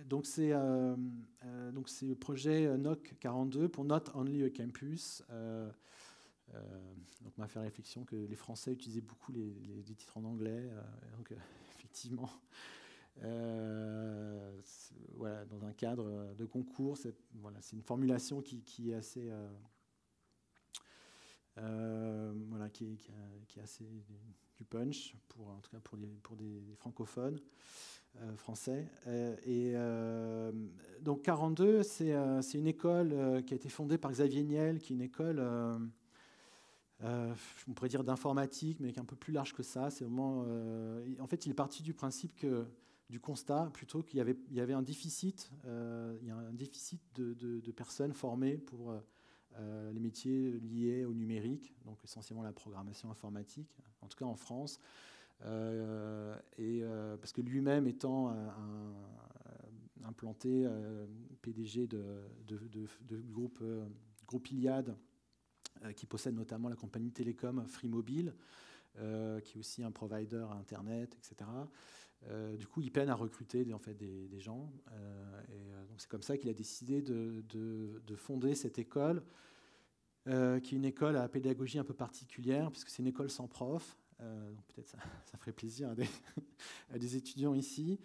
Donc c'est le projet NOC 42 pour Not Only a Campus. Donc on m'a fait réflexion que les Français utilisaient beaucoup les titres en anglais. Donc effectivement, dans un cadre de concours, c'est une formulation qui est assez voilà, qui est assez du punch, en tout cas pour des francophones français. Donc 42, c'est une école qui a été fondée par Xavier Niel, qui est une école, on pourrait dire d'informatique, mais qui est un peu plus large que ça. C'est vraiment, en fait, il est parti du principe du constat plutôt qu'il y avait un déficit, il y a un déficit de personnes formées pour les métiers liés au numérique, donc essentiellement la programmation informatique, en tout cas en France. Parce que lui-même étant implanté PDG de groupe Iliad, qui possède notamment la compagnie télécom Free Mobile, qui est aussi un provider à Internet, etc. Du coup, il peine à recruter des gens. Donc c'est comme ça qu'il a décidé de fonder cette école, qui est une école à pédagogie un peu particulière, puisque c'est une école sans prof. Donc peut-être ça ferait plaisir à des étudiants ici.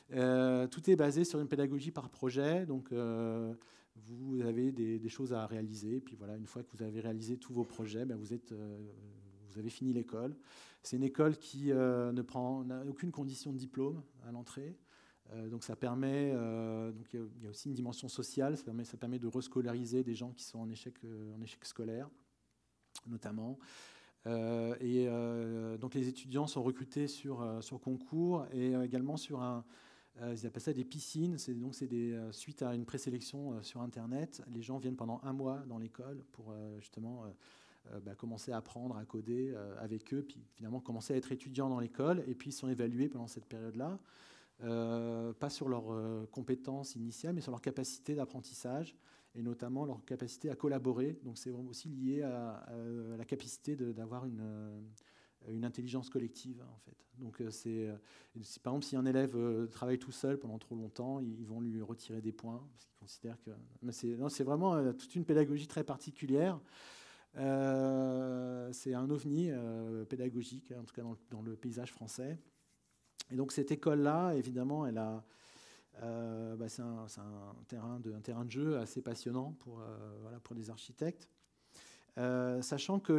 Tout est basé sur une pédagogie par projet. Donc vous avez des choses à réaliser. Puis voilà, une fois que vous avez réalisé tous vos projets, vous avez fini l'école. C'est une école qui n'a aucune condition de diplôme à l'entrée. Donc ça permet, donc il y a aussi une dimension sociale. Ça permet de rescolariser des gens qui sont en échec scolaire, notamment. Donc les étudiants sont recrutés sur concours et également sur ils appellent ça des piscines. Suite à une présélection sur Internet, les gens viennent pendant 1 mois dans l'école pour justement commencer à apprendre à coder avec eux, puis finalement commencer à être étudiants dans l'école, et puis ils sont évalués pendant cette période-là, pas sur leurs compétences initiales, mais sur leur capacité d'apprentissage, et notamment leur capacité à collaborer. Donc c'est aussi lié à la capacité d'avoir une intelligence collective, en fait. Donc par exemple, si un élève travaille tout seul pendant trop longtemps, ils vont lui retirer des points, parce qu'ils considèrent que... C'est vraiment toute une pédagogie très particulière. C'est un ovni pédagogique, en tout cas dans le paysage français. Et donc cette école-là, évidemment, elle a... c'est un terrain de jeu assez passionnant pour des architectes. Sachant que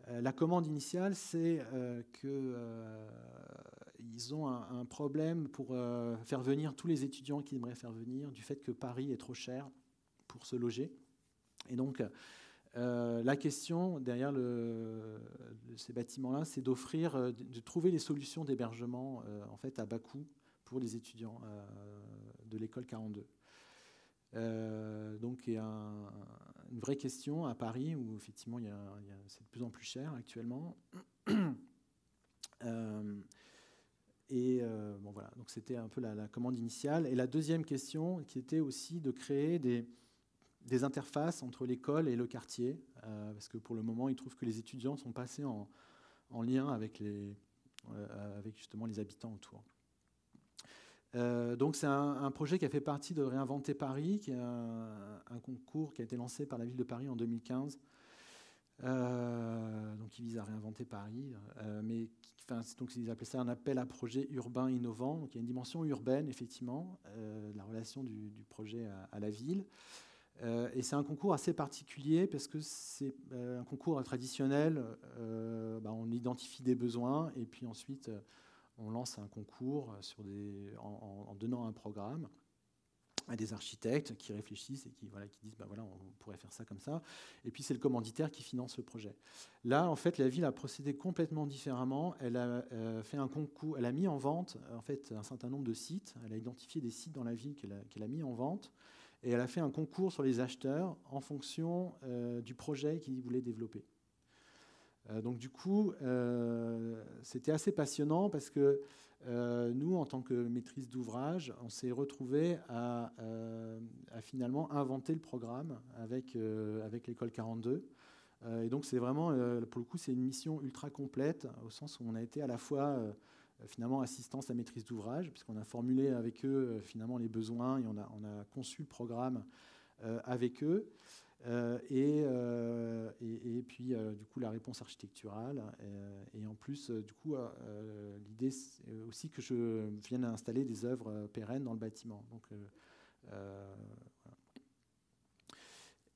la commande initiale, c'est qu'ils ont un problème pour faire venir tous les étudiants qu'ils aimeraient faire venir, du fait que Paris est trop cher pour se loger. Et donc, la question derrière ces bâtiments-là, c'est de trouver des solutions d'hébergement en fait à bas coût pour les étudiants de l'école 42. Donc, il y a une vraie question à Paris où effectivement c'est de plus en plus cher actuellement. Voilà. Donc c'était un peu la commande initiale. Et la deuxième question, qui était aussi de créer des interfaces entre l'école et le quartier, parce que pour le moment, ils trouvent que les étudiants sont passés en lien avec justement les habitants autour. Donc c'est un projet qui a fait partie de Réinventer Paris, qui est un concours qui a été lancé par la ville de Paris en 2015, donc qui vise à réinventer Paris, donc ils appelaient ça un appel à projet urbain innovant. Donc il y a une dimension urbaine, effectivement, la relation du projet à la ville. Et c'est un concours assez particulier parce que c'est un concours traditionnel. On identifie des besoins et puis ensuite on lance un concours en donnant un programme à des architectes qui réfléchissent et qui disent on pourrait faire ça comme ça. Et puis c'est le commanditaire qui finance le projet. Là, en fait, la ville a procédé complètement différemment. Elle a fait un concours, elle a mis en vente en fait un certain nombre de sites. Elle a identifié des sites dans la ville qu'elle a mis en vente. Et elle a fait un concours sur les acheteurs en fonction du projet qu'ils voulaient développer. Donc du coup, c'était assez passionnant parce que nous, en tant que maîtrise d'ouvrage, on s'est retrouvés à finalement inventer le programme avec l'école 42. Et donc c'est vraiment, pour le coup, c'est une mission ultra complète au sens où on a été à la fois finalement assistance à maîtrise d'ouvrage, puisqu'on a formulé avec eux finalement les besoins et on a conçu le programme avec eux. Et puis du coup la réponse architecturale et en plus du coup l'idée c'est aussi que je vienne installer des œuvres pérennes dans le bâtiment. Donc, voilà.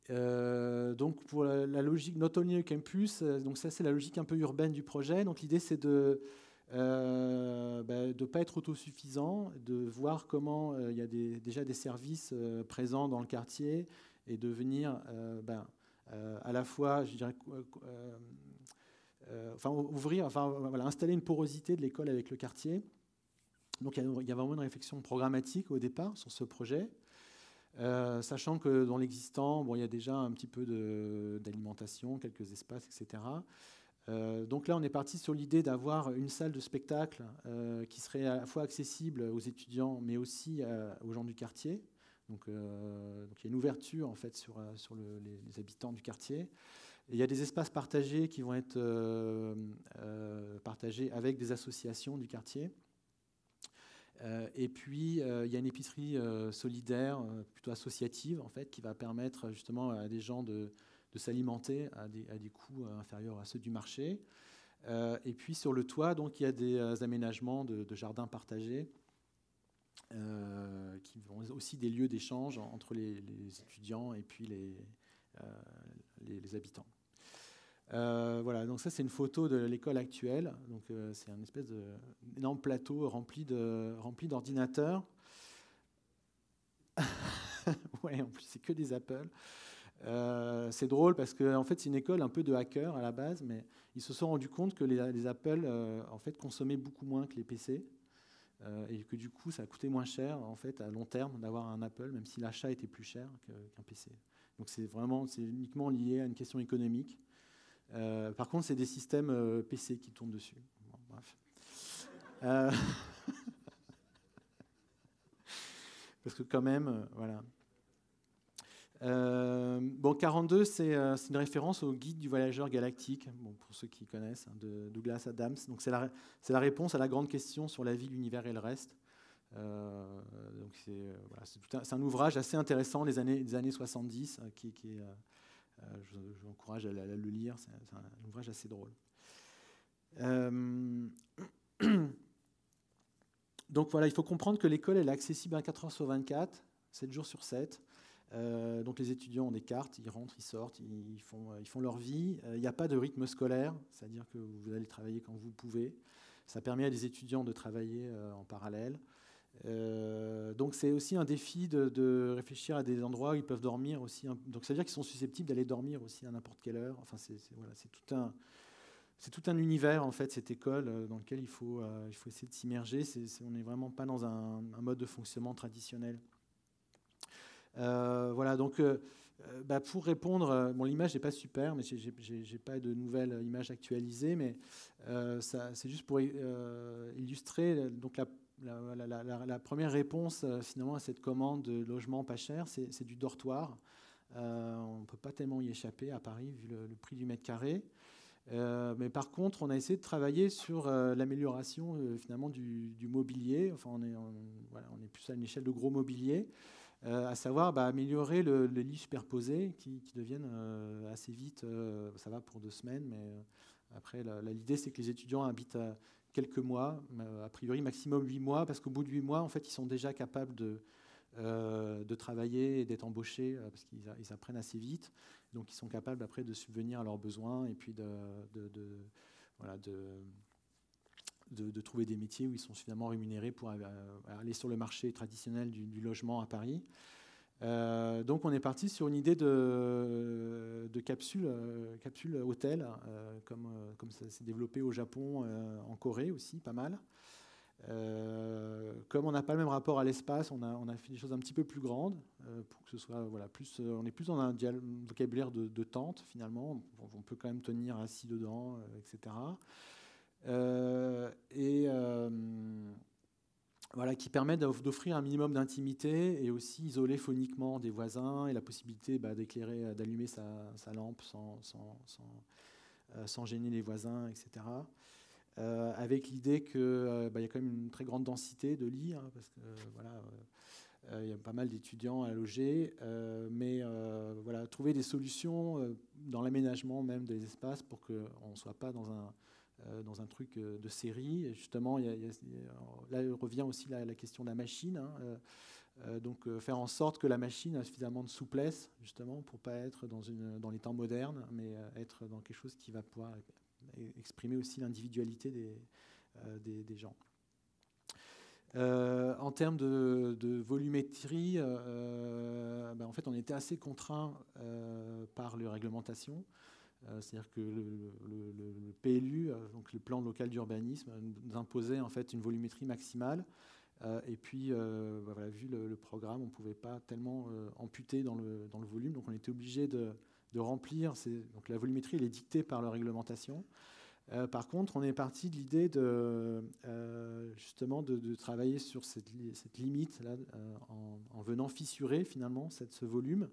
Donc pour la logique Not Only a Campus, donc ça c'est la logique un peu urbaine du projet. Donc l'idée c'est de ne pas être autosuffisant, de voir comment il y a déjà des services présents dans le quartier et de venir à la fois, je dirais, installer une porosité de l'école avec le quartier. Donc il y a vraiment une réflexion programmatique au départ sur ce projet. Sachant que dans l'existant, il y a déjà un petit peu d'alimentation, quelques espaces, etc. Donc là, on est parti sur l'idée d'avoir une salle de spectacle qui serait à la fois accessible aux étudiants, mais aussi aux gens du quartier. Donc il y a une ouverture en fait sur les habitants du quartier. Et il y a des espaces partagés qui vont être partagés avec des associations du quartier. Et puis, il y a une épicerie solidaire, plutôt associative, en fait, qui va permettre justement à des gens de s'alimenter à des coûts inférieurs à ceux du marché. Et puis, sur le toit, donc, il y a des aménagements de jardins partagés qui vont aussi des lieux d'échange entre les étudiants et puis les habitants. Voilà, donc ça c'est une photo de l'école actuelle. Donc c'est un espèce d'énorme plateau rempli d'ordinateurs. Ouais, en plus c'est que des Apple. C'est drôle parce que en fait c'est une école un peu de hackers à la base, mais ils se sont rendus compte que les Apple en fait consommaient beaucoup moins que les PC et que du coup ça coûtait moins cher en fait à long terme d'avoir un Apple, même si l'achat était plus cher qu'un PC. Donc c'est uniquement lié à une question économique. Par contre, c'est des systèmes PC qui tournent dessus. Bon, bref. Parce que quand même, voilà. 42, c'est une référence au guide du voyageur galactique, pour ceux qui connaissent, de Douglas Adams. Donc c'est la réponse à la grande question sur la vie, l'univers et le reste. Donc c'est un ouvrage assez intéressant des années 70 qui est... je vous encourage à le lire, c'est un ouvrage assez drôle. Donc voilà, il faut comprendre que l'école elle est accessible 24 heures sur 24, 7 jours sur 7. Donc les étudiants ont des cartes, ils rentrent, ils sortent, ils font leur vie. Il n'y a pas de rythme scolaire, c'est-à-dire que vous allez travailler quand vous pouvez. Ça permet à des étudiants de travailler en parallèle. Donc c'est aussi un défi de réfléchir à des endroits où ils peuvent dormir aussi. Donc ça veut dire qu'ils sont susceptibles d'aller dormir aussi à n'importe quelle heure. Enfin c'est tout un univers en fait cette école dans lequel il faut essayer de s'immerger. On n'est vraiment pas dans un mode de fonctionnement traditionnel. Voilà donc pour répondre, l'image n'est pas super, mais j'ai pas de nouvelles images actualisées, mais c'est juste pour illustrer donc la première réponse finalement à cette commande de logement pas cher, c'est du dortoir. On ne peut pas tellement y échapper à Paris vu le prix du mètre carré. Mais par contre, on a essayé de travailler sur l'amélioration finalement du mobilier. Enfin, on est plus à une échelle de gros mobilier, à savoir améliorer les lits superposés qui deviennent assez vite. Ça va pour 2 semaines, mais après, l'idée c'est que les étudiants habitent quelques mois, a priori maximum 8 mois, parce qu'au bout de 8 mois, en fait, ils sont déjà capables de travailler et d'être embauchés, parce qu'ils apprennent assez vite. Donc, ils sont capables après de subvenir à leurs besoins et puis de trouver des métiers où ils sont suffisamment rémunérés pour aller sur le marché traditionnel du logement à Paris. Donc on est parti sur une idée de capsule hôtel, comme ça s'est développé au Japon, en Corée aussi, pas mal. Comme on n'a pas le même rapport à l'espace, on a fait des choses un petit peu plus grandes pour que ce soit plus. On est plus dans un vocabulaire de tente finalement. On peut quand même tenir assis dedans, etc. Qui permet d'offrir un minimum d'intimité et aussi isoler phoniquement des voisins et la possibilité d'éclairer, d'allumer sa lampe sans gêner les voisins, etc. Avec l'idée qu'il y a quand même une très grande densité de lits, parce que il y a pas mal d'étudiants à loger, mais trouver des solutions dans l'aménagement même des espaces pour qu'on ne soit pas dans un truc de série. Et justement, là revient aussi la question de la machine. Donc faire en sorte que la machine a suffisamment de souplesse, justement, pour ne pas être dans les temps modernes, mais être dans quelque chose qui va pouvoir exprimer aussi l'individualité des gens. En termes de volumétrie, en fait, on était assez contraint par les réglementations. C'est-à-dire que le PLU, donc le plan local d'urbanisme, nous imposait en fait une volumétrie maximale. Et puis, voilà, vu le programme, on ne pouvait pas tellement amputer dans le volume. Donc, on était obligé de remplir. Donc, la volumétrie, elle est dictée par la réglementation. Par contre, on est parti de l'idée justement de travailler sur cette limite là, en venant fissurer finalement ce volume.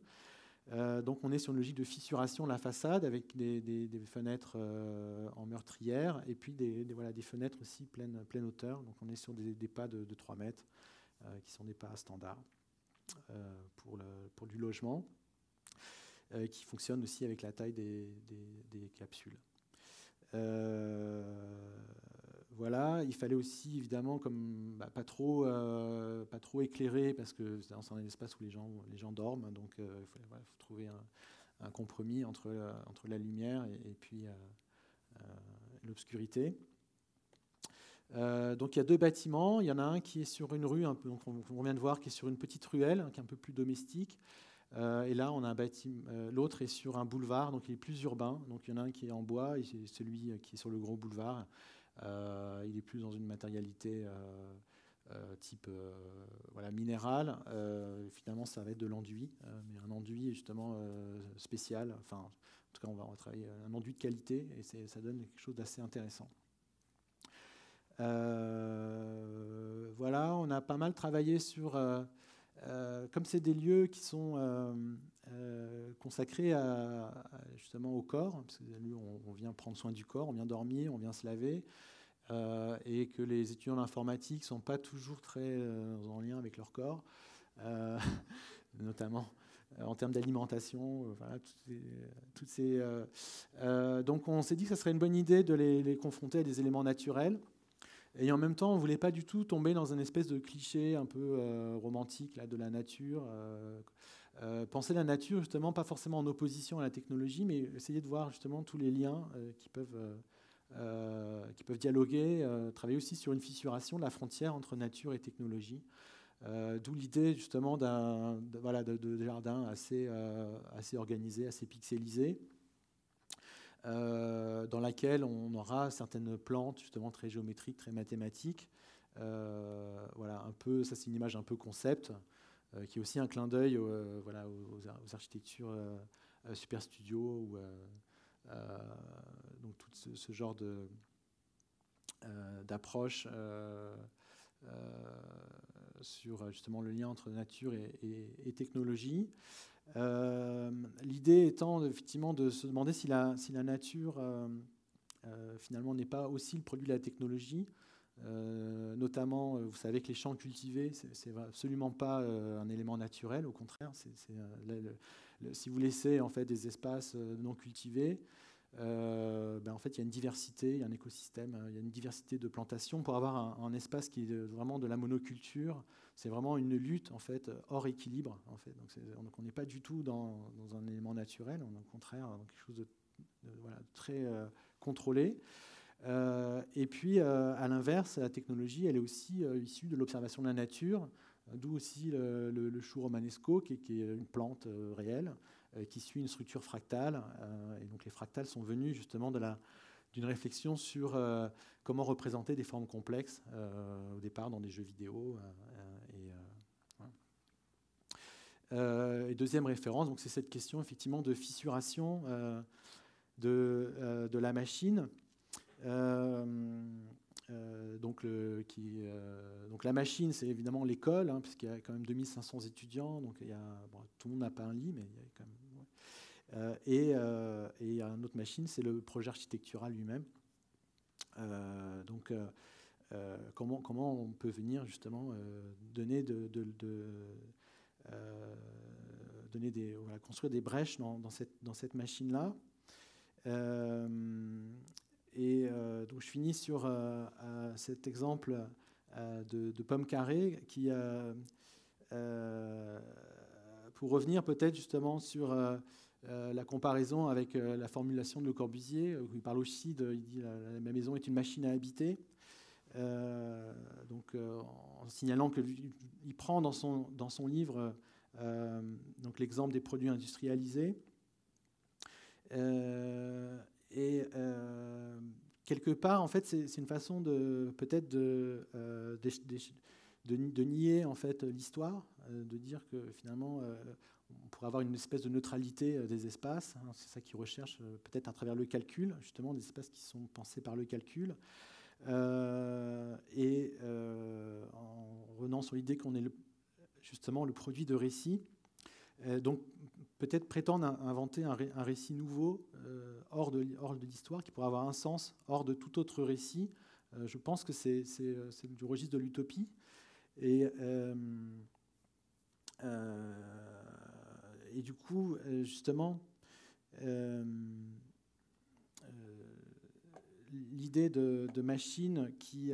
Donc on est sur une logique de fissuration de la façade avec des fenêtres en meurtrière et puis des fenêtres aussi pleine hauteur. Donc on est sur des pas de 3 mètres qui sont des pas standards pour du logement qui fonctionnent aussi avec la taille des capsules. Voilà, il fallait aussi évidemment pas trop éclairé parce que c'est un espace où les gens dorment, donc il faut trouver un compromis entre la lumière et puis l'obscurité. Donc il y a 2 bâtiments, il y en a un qui est sur une rue, donc on vient de voir, qui est sur une petite ruelle, qui est un peu plus domestique. Et là, on a un bâtiment. L'autre est sur un boulevard, donc il est plus urbain. Donc il y en a un qui est en bois et celui qui est sur le gros boulevard. Il est plus dans une matérialité type minérale. Finalement, ça va être de l'enduit, mais un enduit justement spécial. Enfin, en tout cas, on va travailler un enduit de qualité et ça donne quelque chose d'assez intéressant. Voilà, on a pas mal travaillé sur. Comme c'est des lieux qui sont consacrés justement au corps, parce que on vient prendre soin du corps, on vient dormir, on vient se laver, et que les étudiants d'informatique ne sont pas toujours très en lien avec leur corps, notamment en termes d'alimentation. Voilà, donc on s'est dit que ça serait une bonne idée de les confronter à des éléments naturels. Et en même temps, on ne voulait pas du tout tomber dans une espèce de cliché un peu romantique là, de la nature. Penser la nature, justement, pas forcément en opposition à la technologie, mais essayer de voir justement tous les liens qui peuvent dialoguer, travailler aussi sur une fissuration de la frontière entre nature et technologie. D'où l'idée justement de jardin assez organisé, assez pixelisé. Dans laquelle on aura certaines plantes justement très géométriques, très mathématiques. Voilà, un peu, ça c'est une image un peu concept, qui est aussi un clin d'œil aux architectures Super Studio, donc tout ce genre d'approche sur justement le lien entre nature et technologie. L'idée étant effectivement de se demander si la nature finalement n'est pas aussi le produit de la technologie. Notamment, vous savez que les champs cultivés, c'est absolument pas un élément naturel, au contraire. Si vous laissez en fait des espaces non cultivés, en fait, il y a une diversité, il y a un écosystème, il y a une diversité de plantations. Pour avoir un espace qui est vraiment de la monoculture, c'est vraiment une lutte en fait hors équilibre. En fait. Donc on n'est pas du tout dans un élément naturel, on est au contraire dans quelque chose de très contrôlé. Et puis, à l'inverse, la technologie, elle est aussi issue de l'observation de la nature, d'où aussi le chou romanesco, qui est une plante réelle, qui suit une structure fractale. Et donc, les fractales sont venus justement d'une réflexion sur comment représenter des formes complexes, au départ dans des jeux vidéo. Et deuxième référence, donc c'est cette question effectivement de fissuration de la machine. Donc la machine, c'est évidemment l'école, puisqu'il y a quand même 2500 étudiants, donc tout le monde n'a pas un lit, mais il y a quand même... et il y a une autre machine, c'est le projet architectural lui-même. Comment on peut venir justement construire des brèches dans cette machine-là. Donc je finis sur cet exemple de pomme carrée qui pour revenir peut-être justement sur la comparaison avec la formulation de Le Corbusier, où il parle aussi il dit ma maison est une machine à habiter. En signalant qu'il prend dans son livre donc l'exemple des produits industrialisés. Quelque part, en fait, c'est une façon peut-être de nier en fait l'histoire, de dire que finalement on pourrait avoir une espèce de neutralité des espaces. C'est ça qu'ils recherchent peut-être à travers le calcul, justement, des espaces qui sont pensés par le calcul. En revenant sur l'idée qu'on est justement le produit de récits. Donc peut-être prétendre inventer un récit nouveau hors de l'histoire qui pourrait avoir un sens hors de tout autre récit. Je pense que c'est du registre de l'utopie. Et du coup, justement, l'idée de machine qui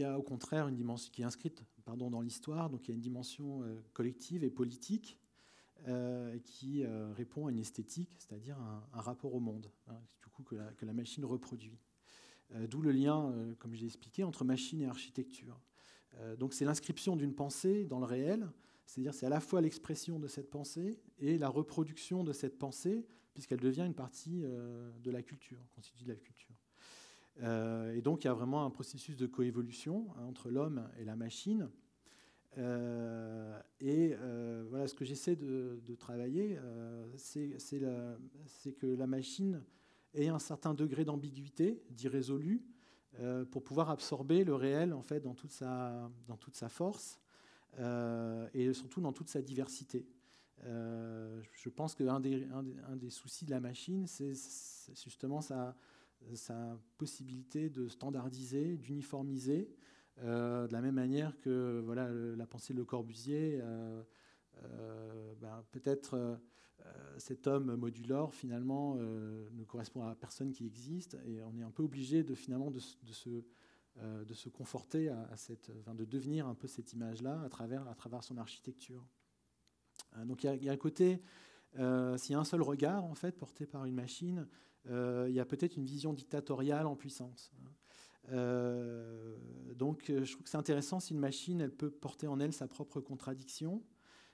a au contraire une dimension qui est inscrite dans l'histoire, donc il y a une dimension collective et politique qui répond à une esthétique, c'est-à-dire un rapport au monde, du coup que la machine reproduit. D'où le lien, comme j'ai expliqué, entre machine et architecture. Donc c'est l'inscription d'une pensée dans le réel, c'est-à-dire c'est à la fois l'expression de cette pensée et la reproduction de cette pensée, puisqu'elle devient une partie de la culture, constitue de la culture. Et donc il y a vraiment un processus de coévolution entre l'homme et la machine. Voilà, ce que j'essaie de travailler, c'est que la machine ait un certain degré d'ambiguïté, d'irrésolu, pour pouvoir absorber le réel en fait, dans toute sa force et surtout dans toute sa diversité. Je pense qu'un des soucis de la machine, c'est justement sa possibilité de standardiser, d'uniformiser, de la même manière que voilà, la pensée de Le Corbusier, peut-être cet homme modulor finalement ne correspond à personne qui existe, et on est un peu obligé de se conforter de devenir un peu cette image-là à travers son architecture. Donc il y a un côté, s'il y a un seul regard en fait porté par une machine, il y a peut-être une vision dictatoriale en puissance. Donc je trouve que c'est intéressant si une machine elle peut porter en elle sa propre contradiction,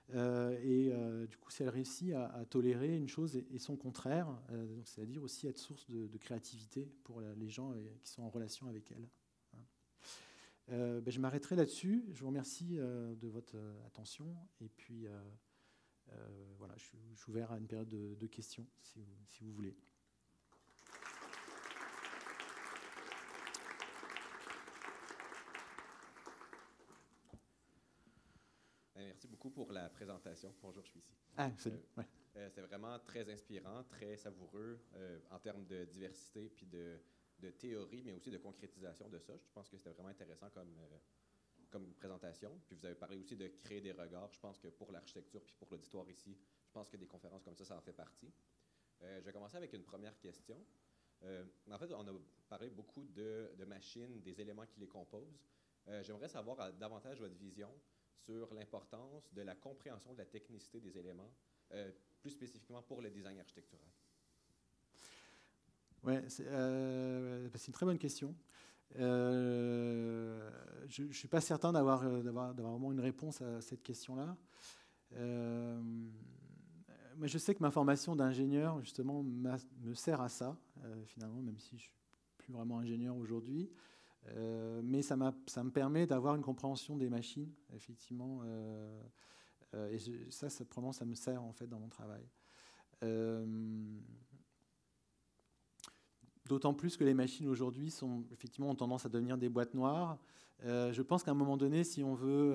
du coup si elle réussit à tolérer une chose et son contraire, donc c'est-à-dire aussi être source de créativité pour les gens qui sont en relation avec elle. Je m'arrêterai là-dessus. Je vous remercie de votre attention, et puis voilà, je suis ouvert à une période de questions si vous voulez. Merci beaucoup pour la présentation. Bonjour, je suis ici. Salut. Ouais. C'est vraiment très inspirant, très savoureux en termes de diversité puis de théorie, mais aussi de concrétisation de ça. Je pense que c'était vraiment intéressant comme présentation. Puis vous avez parlé aussi de créer des regards. Je pense que pour l'architecture puis pour l'auditoire ici, je pense que des conférences comme ça en fait partie. Je vais commencer avec une première question. En fait, on a parlé beaucoup de machines, des éléments qui les composent. J'aimerais savoir davantage votre vision sur l'importance de la compréhension de la technicité des éléments, plus spécifiquement pour le design architectural. Oui, c'est une très bonne question. Je ne suis pas certain d'avoir vraiment une réponse à cette question-là. Mais je sais que ma formation d'ingénieur, justement, me sert à ça, finalement, même si je ne suis plus vraiment ingénieur aujourd'hui. Mais ça me permet d'avoir une compréhension des machines, effectivement. Et probablement, ça me sert, en fait, dans mon travail. D'autant plus que les machines aujourd'hui ont tendance à devenir des boîtes noires. Je pense qu'à un moment donné, si on veut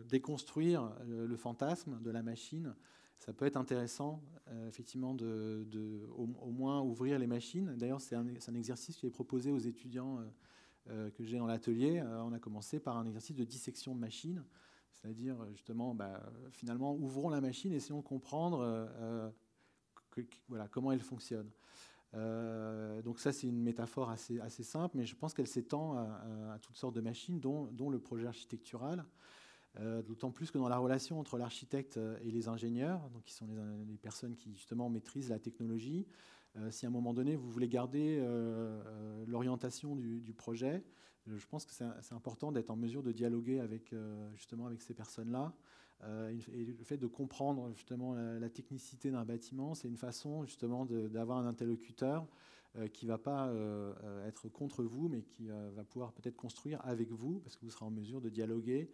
déconstruire le fantasme de la machine, ça peut être intéressant, effectivement, au moins ouvrir les machines. D'ailleurs, c'est un exercice qui est proposé aux étudiants que j'ai dans l'atelier. On a commencé par un exercice de dissection de machine, c'est-à-dire, justement, finalement, ouvrons la machine et essayons de comprendre voilà, comment elle fonctionne. Donc ça, c'est une métaphore assez simple, mais je pense qu'elle s'étend à toutes sortes de machines, dont le projet architectural. D'autant plus que dans la relation entre l'architecte et les ingénieurs, donc qui sont les personnes qui justement maîtrisent la technologie, si à un moment donné vous voulez garder l'orientation du projet, je pense que c'est important d'être en mesure de dialoguer justement avec ces personnes-là. Et le fait de comprendre justement la technicité d'un bâtiment, c'est une façon justement d'avoir un interlocuteur qui ne va pas être contre vous, mais qui va pouvoir peut-être construire avec vous, parce que vous serez en mesure de dialoguer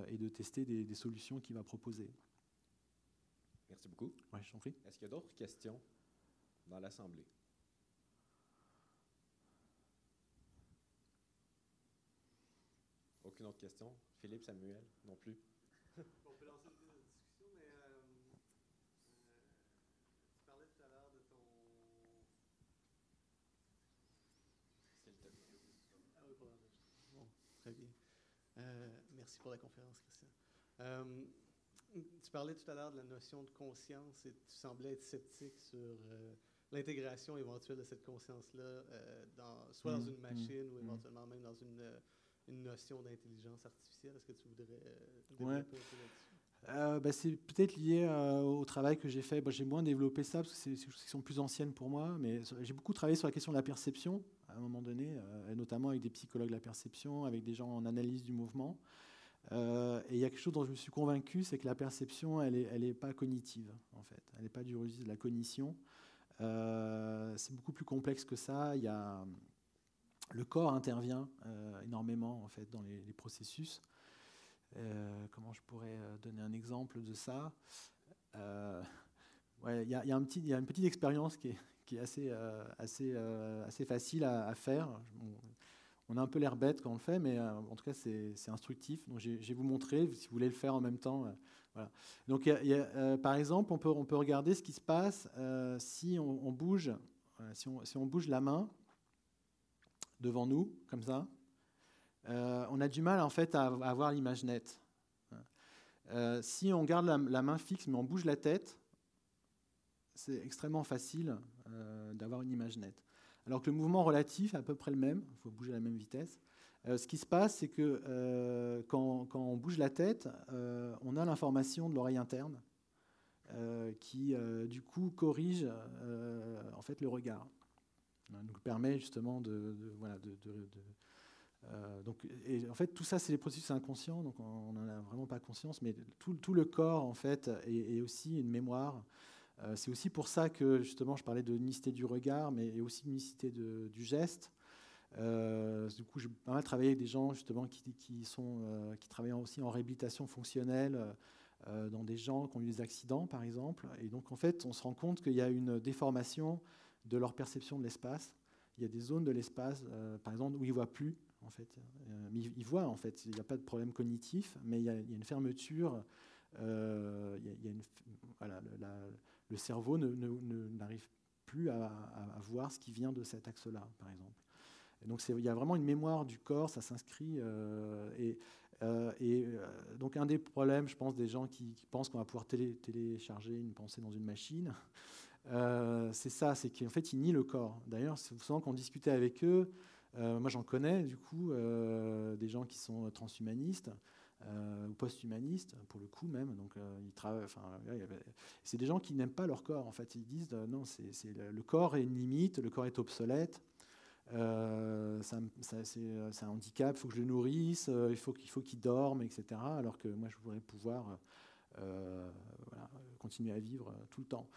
et de tester des solutions qu'il va proposer. Merci beaucoup. Ouais, je t'en prie. Est-ce qu'il y a d'autres questions dans l'Assemblée? Aucune autre question? Philippe, Samuel, non plus? On peut lancer une discussion, mais tu parlais tout à l'heure de ton... S'il te plaît. Ah oui, pour l'enregistrer. Bon, très bien. Merci pour la conférence, Christian. Tu parlais tout à l'heure de la notion de conscience et tu semblais être sceptique sur l'intégration éventuelle de cette conscience-là, soit dans une machine ou éventuellement même dans une notion d'intelligence artificielle. Est-ce que tu voudrais développer un peu là-dessus? C'est peut-être lié au travail que j'ai fait. J'ai moins développé ça parce que c'est des choses qui sont plus anciennes pour moi, mais j'ai beaucoup travaillé sur la question de la perception à un moment donné, notamment avec des psychologues de la perception, avec des gens en analyse du mouvement. Et il y a quelque chose dont je me suis convaincu, c'est que la perception, elle est pas cognitive, en fait. Elle n'est pas du registre de la cognition. C'est beaucoup plus complexe que ça. Le corps intervient énormément, en fait, dans les processus. Comment je pourrais donner un exemple de ça? Il y a une petite expérience qui est assez facile à faire. On a un peu l'air bête quand on le fait, mais en tout cas, c'est instructif. Donc, je vais vous montrer, si vous voulez le faire en même temps. Voilà. Donc, par exemple, on peut regarder ce qui se passe si on bouge la main devant nous, comme ça. On a du mal, en fait, à avoir l'image nette. Si on garde la main fixe, mais on bouge la tête, c'est extrêmement facile d'avoir une image nette. Alors que le mouvement relatif est à peu près le même, il faut bouger à la même vitesse. Ce qui se passe, c'est que quand on bouge la tête, on a l'information de l'oreille interne qui, du coup, corrige en fait, le regard. Nous permet justement en fait, tout ça, c'est les processus inconscients, donc on n'en a vraiment pas conscience, mais tout le corps, en fait, est aussi une mémoire. C'est aussi pour ça que, justement, je parlais de l'unicité du regard, mais aussi l'unicité du geste. Du coup, j'ai pas mal travaillé avec des gens, justement, qui travaillent aussi en réhabilitation fonctionnelle dans des gens qui ont eu des accidents, par exemple. Et donc, en fait, on se rend compte qu'il y a une déformation de leur perception de l'espace. Il y a des zones de l'espace, par exemple, où ils ne voient plus, en fait. Mais ils voient, en fait. Il n'y a pas de problème cognitif, mais il y a une fermeture. Le cerveau n'arrive plus à voir ce qui vient de cet axe-là, par exemple. Et donc, il y a vraiment une mémoire du corps, ça s'inscrit. Donc, un des problèmes, je pense, des gens qui pensent qu'on va pouvoir télécharger une pensée dans une machine, c'est ça, c'est qu'en fait, ils nient le corps. D'ailleurs, souvent, quand on discutait avec eux, moi, j'en connais, du coup, des gens qui sont transhumanistes, ou post-humanistes, pour le coup même. Donc, ils travaillent. C'est des gens qui n'aiment pas leur corps. En fait, ils disent non, le corps est une limite, le corps est obsolète. C'est un handicap. Il faut que je le nourrisse. Il faut qu'il dorme, etc. Alors que moi, je voudrais pouvoir continuer à vivre tout le temps.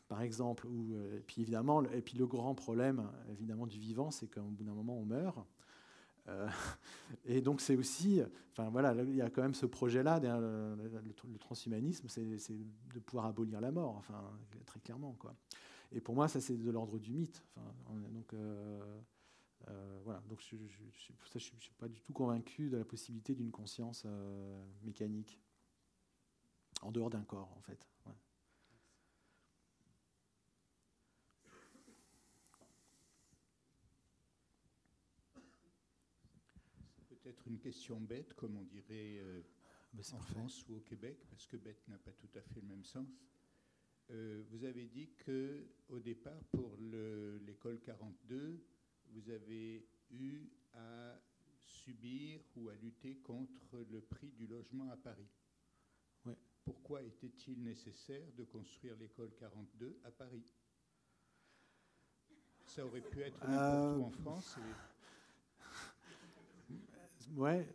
Par exemple. Et puis évidemment, le grand problème, évidemment, du vivant, c'est qu'au bout d'un moment, on meurt. Et donc c'est aussi, il y a quand même ce projet-là, le transhumanisme, c'est de pouvoir abolir la mort, très clairement, quoi. Et pour moi, ça c'est de l'ordre du mythe. Donc je suis pas du tout convaincu de la possibilité d'une conscience mécanique en dehors d'un corps, en fait. Ouais. Peut-être une question bête, comme on dirait en France ou au Québec, parce que bête n'a pas tout à fait le même sens. vous avez dit qu'au départ, pour l'école 42, vous avez eu à subir ou à lutter contre le prix du logement à Paris. Ouais. Pourquoi était-il nécessaire de construire l'école 42 à Paris? Ça aurait pu être n'importe où en France. Ouais.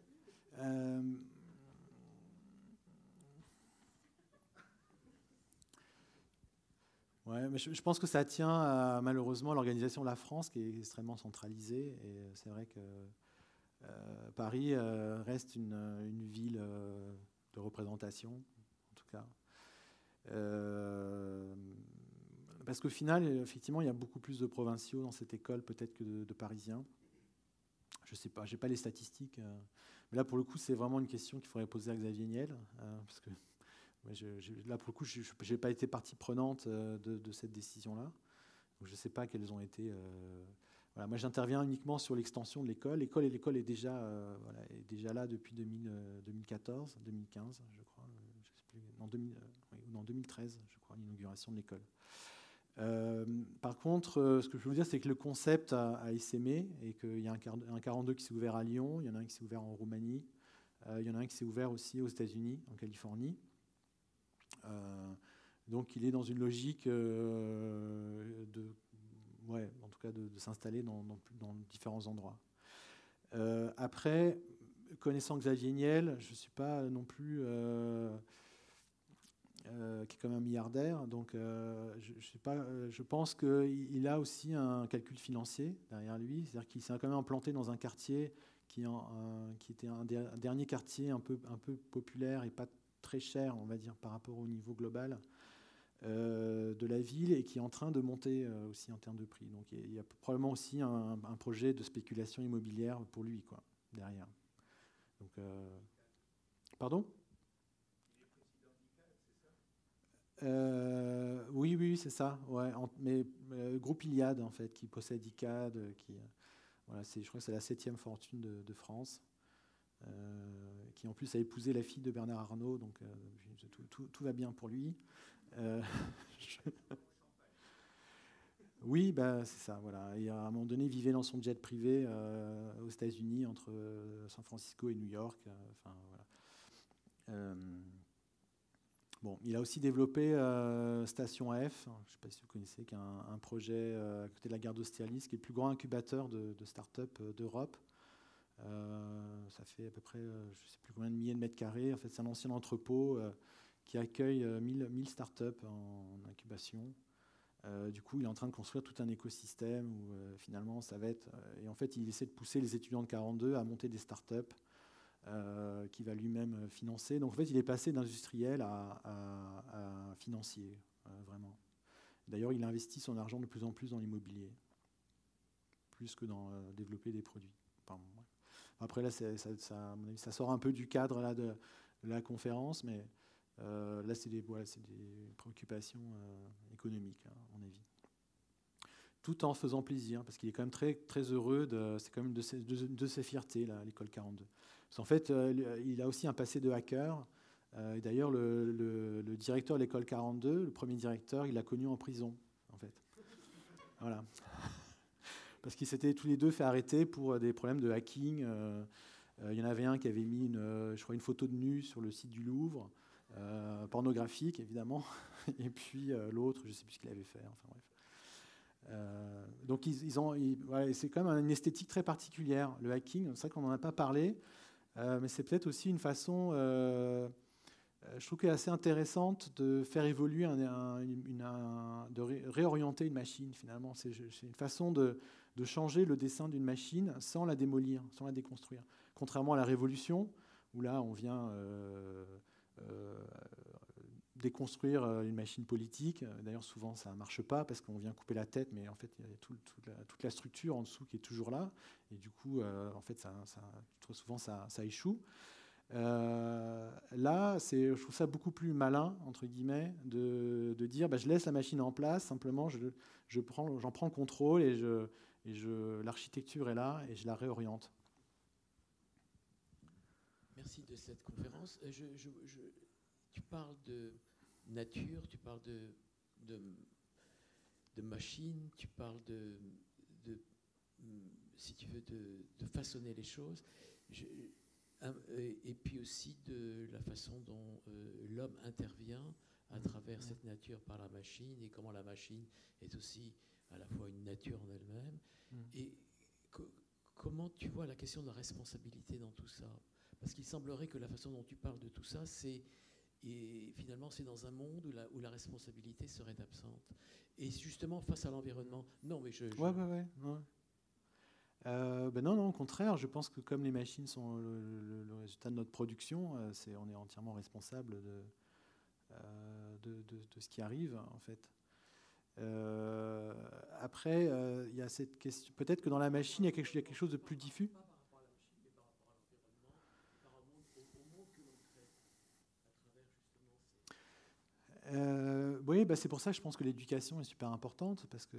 Ouais, mais je pense que ça tient malheureusement à l'organisation de la France qui est extrêmement centralisée. Et c'est vrai que Paris reste une ville de représentation, en tout cas. Parce qu'au final, effectivement, il y a beaucoup plus de provinciaux dans cette école peut-être que de Parisiens. Je ne sais pas, je n'ai pas les statistiques. Mais là, pour le coup, c'est vraiment une question qu'il faudrait poser à Xavier Niel. Parce que là, pour le coup, je n'ai pas été partie prenante de cette décision-là. Donc, je ne sais pas quelles ont été... Voilà, moi, j'interviens uniquement sur l'extension de l'école. L'école est déjà là depuis 2014, 2015, je crois. Je sais plus, en 2013, je crois, l'inauguration de l'école. Par contre, ce que je veux dire, c'est que le concept a essaimé et qu'il y a un 42 qui s'est ouvert à Lyon, il y en a un qui s'est ouvert en Roumanie, il y en a un qui s'est ouvert aussi aux États-Unis, en Californie. Donc, il est dans une logique de s'installer dans différents endroits. Après, connaissant Xavier Niel, je ne suis pas non plus... qui est quand même un milliardaire, donc je pense qu'il a aussi un calcul financier derrière lui, c'est-à-dire qu'il s'est quand même implanté dans un quartier qui était un dernier quartier un peu populaire et pas très cher, on va dire, par rapport au niveau global de la ville, et qui est en train de monter aussi en termes de prix. Donc il y a probablement aussi un projet de spéculation immobilière pour lui, quoi, derrière. Donc, pardon ? Oui, c'est ça. Ouais, mais groupe Iliad, en fait, qui possède ICAD, voilà, je crois que c'est la 7e fortune de France, qui en plus a épousé la fille de Bernard Arnault, donc tout va bien pour lui. Oui, c'est ça, voilà. Et à un moment donné, il vivait dans son jet privé aux États-Unis, entre San Francisco et New York. Voilà. Bon, il a aussi développé Station F, je ne sais pas si vous connaissez, qui est un projet à côté de la gare d'Austerlitz, qui est le plus grand incubateur de start-up d'Europe. Ça fait à peu près, je ne sais plus combien de milliers de mètres carrés. En fait, c'est un ancien entrepôt qui accueille 1000 start-up en incubation. Du coup, il est en train de construire tout un écosystème où finalement, ça va être... et en fait, il essaie de pousser les étudiants de 42 à monter des start-up. Qui va lui-même financer. Donc en fait, il est passé d'industriel à financier, vraiment. D'ailleurs, il investit son argent de plus en plus dans l'immobilier, plus que dans développer des produits. Pardon, ouais. Après, là, à mon avis, ça sort un peu du cadre là, de la conférence, mais là, c'est des préoccupations économiques, à mon avis. Tout en faisant plaisir, parce qu'il est quand même très, très heureux. C'est quand même de ses fiertés, là, l'école 42. Parce qu'en fait, il a aussi un passé de hacker. Et d'ailleurs, le directeur de l'école 42, le premier directeur, il l'a connu en prison, en fait. Voilà. Parce qu'ils s'étaient tous les deux fait arrêter pour des problèmes de hacking. Il y en avait un qui avait mis je crois, une photo de nu sur le site du Louvre, pornographique, évidemment. Et puis l'autre, je ne sais plus ce qu'il avait fait. Enfin bref. Donc voilà, c'est quand même une esthétique très particulière, le hacking. C'est vrai qu'on n'en a pas parlé, mais c'est peut-être aussi une façon, je trouve qu'elle est assez intéressante de faire évoluer, de réorienter une machine finalement. C'est une façon de changer le dessin d'une machine sans la démolir, sans la déconstruire. Contrairement à la Révolution, où là on vient déconstruire une machine politique. D'ailleurs, souvent, ça ne marche pas parce qu'on vient couper la tête, mais en fait, il y a toute la structure en dessous qui est toujours là. Et du coup, en fait, trop souvent, ça échoue. Là, je trouve ça beaucoup plus malin, entre guillemets, de dire je laisse la machine en place, simplement, j'en prends le contrôle et l'architecture est là et je la réoriente. Merci de cette conférence. Tu parles de nature, tu parles de de machines, tu parles si tu veux, de façonner les choses. Et puis aussi de la façon dont l'homme intervient à travers cette nature par la machine, et comment la machine est aussi à la fois une nature en elle-même. Et comment tu vois la question de la responsabilité dans tout ça? Parce qu'il semblerait que la façon dont tu parles de tout ça, finalement, c'est dans un monde où la responsabilité serait absente. Et justement, face à l'environnement, non, mais Ouais. Non, au contraire, je pense que comme les machines sont le résultat de notre production, on est entièrement responsable de ce qui arrive, en fait. Après, il y a cette question. Peut-être que dans la machine, il y a quelque chose de plus diffus. Oui, c'est pour ça que je pense que l'éducation est super importante, parce qu'on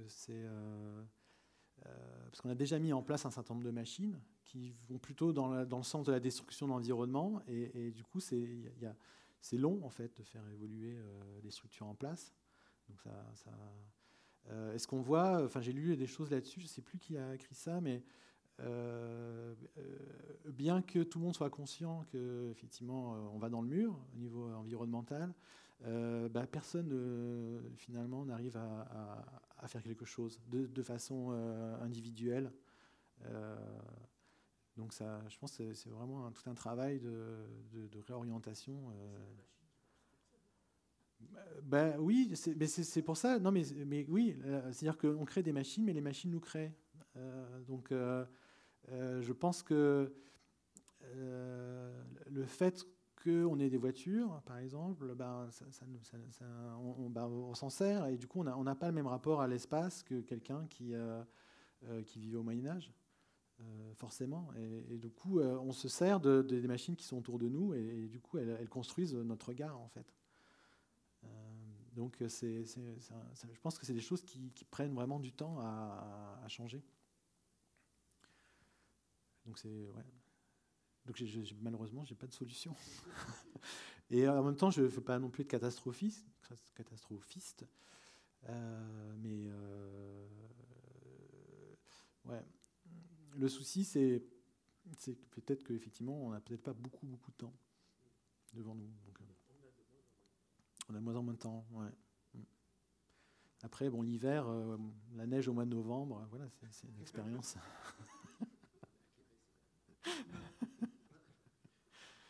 a déjà mis en place un certain nombre de machines qui vont plutôt dans le sens de la destruction de l'environnement, et du coup, c'est long, en fait, de faire évoluer les structures en place. Donc est-ce qu'on voit, j'ai lu des choses là-dessus, je ne sais plus qui a écrit ça, mais bien que tout le monde soit conscient qu'effectivement on va dans le mur au niveau environnemental, personne finalement n'arrive à faire quelque chose de façon individuelle. Donc je pense que c'est vraiment tout un travail de réorientation. Oui, c'est pour ça. Non, mais oui, c'est-à-dire qu'on crée des machines, mais les machines nous créent. Donc, je pense que le fait qu'on ait des voitures, par exemple, on s'en sert, et du coup, on n'a pas le même rapport à l'espace que quelqu'un qui vivait au Moyen-Âge, forcément. Et du coup, on se sert des machines qui sont autour de nous, et du coup, elles construisent notre regard, en fait. Donc, je pense que c'est des choses qui prennent vraiment du temps à changer. Donc, Donc malheureusement, je n'ai pas de solution. Et en même temps, je ne veux pas non plus être catastrophiste. Mais le souci, c'est peut-être qu'effectivement, on n'a peut-être pas beaucoup de temps devant nous. Donc, on a de moins en moins de temps. Ouais. Après, l'hiver, la neige au mois de novembre, voilà, c'est une expérience.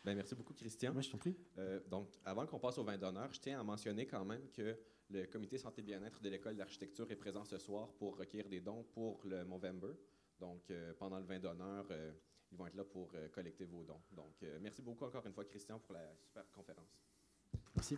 Merci beaucoup, Christian. Moi, je t'en prie. Donc, avant qu'on passe au vin d'honneur, je tiens à mentionner quand même que le comité santé et bien-être de l'école d'architecture est présent ce soir pour recueillir des dons pour le Movember. Donc, pendant le vin d'honneur, ils vont être là pour collecter vos dons. Donc, merci beaucoup encore une fois, Christian, pour la super conférence. Merci.